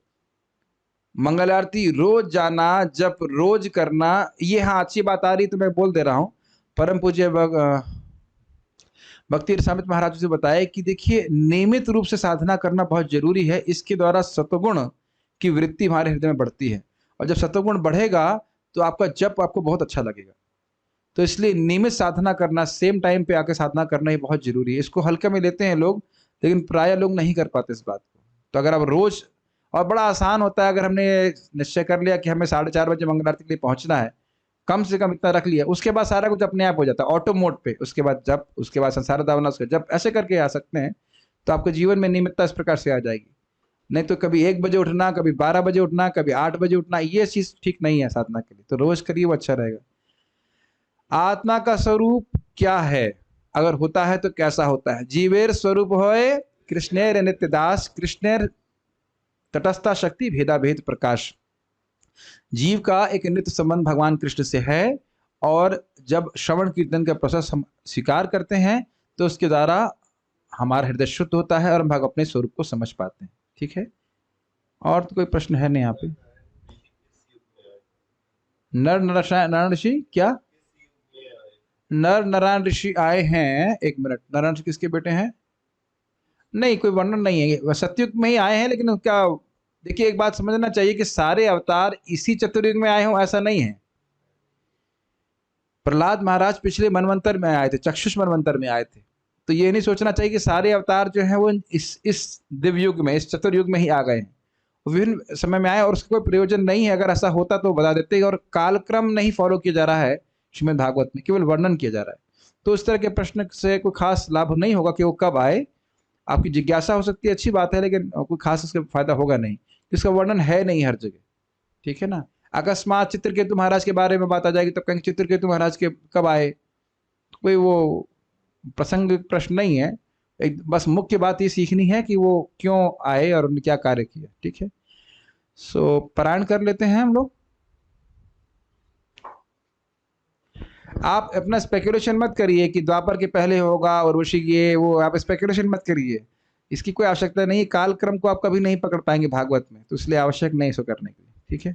[SPEAKER 1] मंगल आरती रोज जाना, जप रोज करना, ये हाँ अच्छी बात आ रही तो मैं बोल दे रहा हूं। परम पूज्य भक्ति रसामृत महाराज से बताया कि देखिए नियमित रूप से साधना करना बहुत जरूरी है। इसके द्वारा सत्वगुण की वृत्ति हमारे हृदय में बढ़ती है, और जब सत्वगुण बढ़ेगा तो आपका जप आपको बहुत अच्छा लगेगा। तो इसलिए नियमित साधना करना, सेम टाइम पे आके साधना करना ही बहुत जरूरी है। इसको हल्के में लेते हैं लोग, लेकिन प्राय लोग नहीं कर पाते इस बात को। तो अगर आप रोज, और बड़ा आसान होता है, अगर हमने निश्चय कर लिया कि हमें 4:30 बजे मंगल आरती के लिए पहुंचना है, कम से कम इतना रख लिया, उसके बाद सारा कुछ अपने आप हो जाता है ऑटो मोड पे। उसके बाद जप, उसके बाद संसार दावना, उसके जप, ऐसे करके आ सकते हैं। तो आपके जीवन में नियमितता इस प्रकार से आ जाएगी। नहीं तो कभी 1 बजे उठना, कभी 12 बजे उठना, कभी 8 बजे उठना, ये चीज ठीक नहीं है साधना के लिए। तो रोज करिए, वो अच्छा रहेगा। आत्मा का स्वरूप क्या है, अगर होता है तो कैसा होता है? जीवेर स्वरूप होए कृष्णेर नित्य दास, कृष्णेर तटस्था शक्ति भेदा भेद प्रकाश। जीव का एक नित्य संबंध भगवान कृष्ण से है, और जब श्रवण कीर्तन का प्रोसेस हम स्वीकार करते हैं तो उसके द्वारा हमारा हृदय शुद्ध होता है और हम अपने स्वरूप को समझ पाते हैं। ठीक है, और तो कोई प्रश्न है नहीं यहाँ पे। नर नारायण ऋषि क्या? नर नारायण ऋषि आए हैं। 1 मिनट, नारायण ऋषि किसके बेटे हैं? नहीं, कोई वर्णन नहीं है, सतयुग में ही आए हैं। लेकिन उसका देखिए, एक बात समझना चाहिए कि सारे अवतार इसी चतुर्युग में आए हों ऐसा नहीं है। प्रहलाद महाराज पिछले मनवंतर में आए थे, चक्षुष मनवंतर में आए थे। तो ये नहीं सोचना चाहिए कि सारे अवतार जो हैं वो इस दिव्य युग में, इस चतुर्युग में ही आ गए हैं। विभिन्न समय में आए और उसका कोई प्रयोजन नहीं है। अगर ऐसा होता तो बता देते। और कालक्रम नहीं फॉलो किया जा रहा है श्रीमद् भागवत में, केवल वर्णन किया जा रहा है। तो इस तरह के प्रश्न से कोई खास लाभ नहीं होगा कि वो कब आए। आपकी जिज्ञासा हो सकती है, अच्छी बात है, लेकिन कोई खास उसका फायदा होगा नहीं, इसका वर्णन है नहीं हर जगह। ठीक है ना। अकस्मात चित्रकेतु महाराज के बारे में बात आ जाएगी तब कहेंगे चित्रकेतु महाराज के कब आए, तो कोई वो प्रसंग प्रश्न नहीं है। एक बस मुख्य बात ये सीखनी है कि वो क्यों आए और उन्होंने क्या कार्य किया। ठीक है, सो पारायण कर लेते हैं हम लोग। आप अपना स्पेकुलेशन मत करिए कि द्वापर के पहले होगा और ऋषि ये वो, आप स्पेकुलेशन मत करिए, इसकी कोई आवश्यकता नहीं। कालक्रम को आप कभी नहीं पकड़ पाएंगे भागवत में, तो इसलिए आवश्यक नहीं इसको करने के लिए। ठीक है।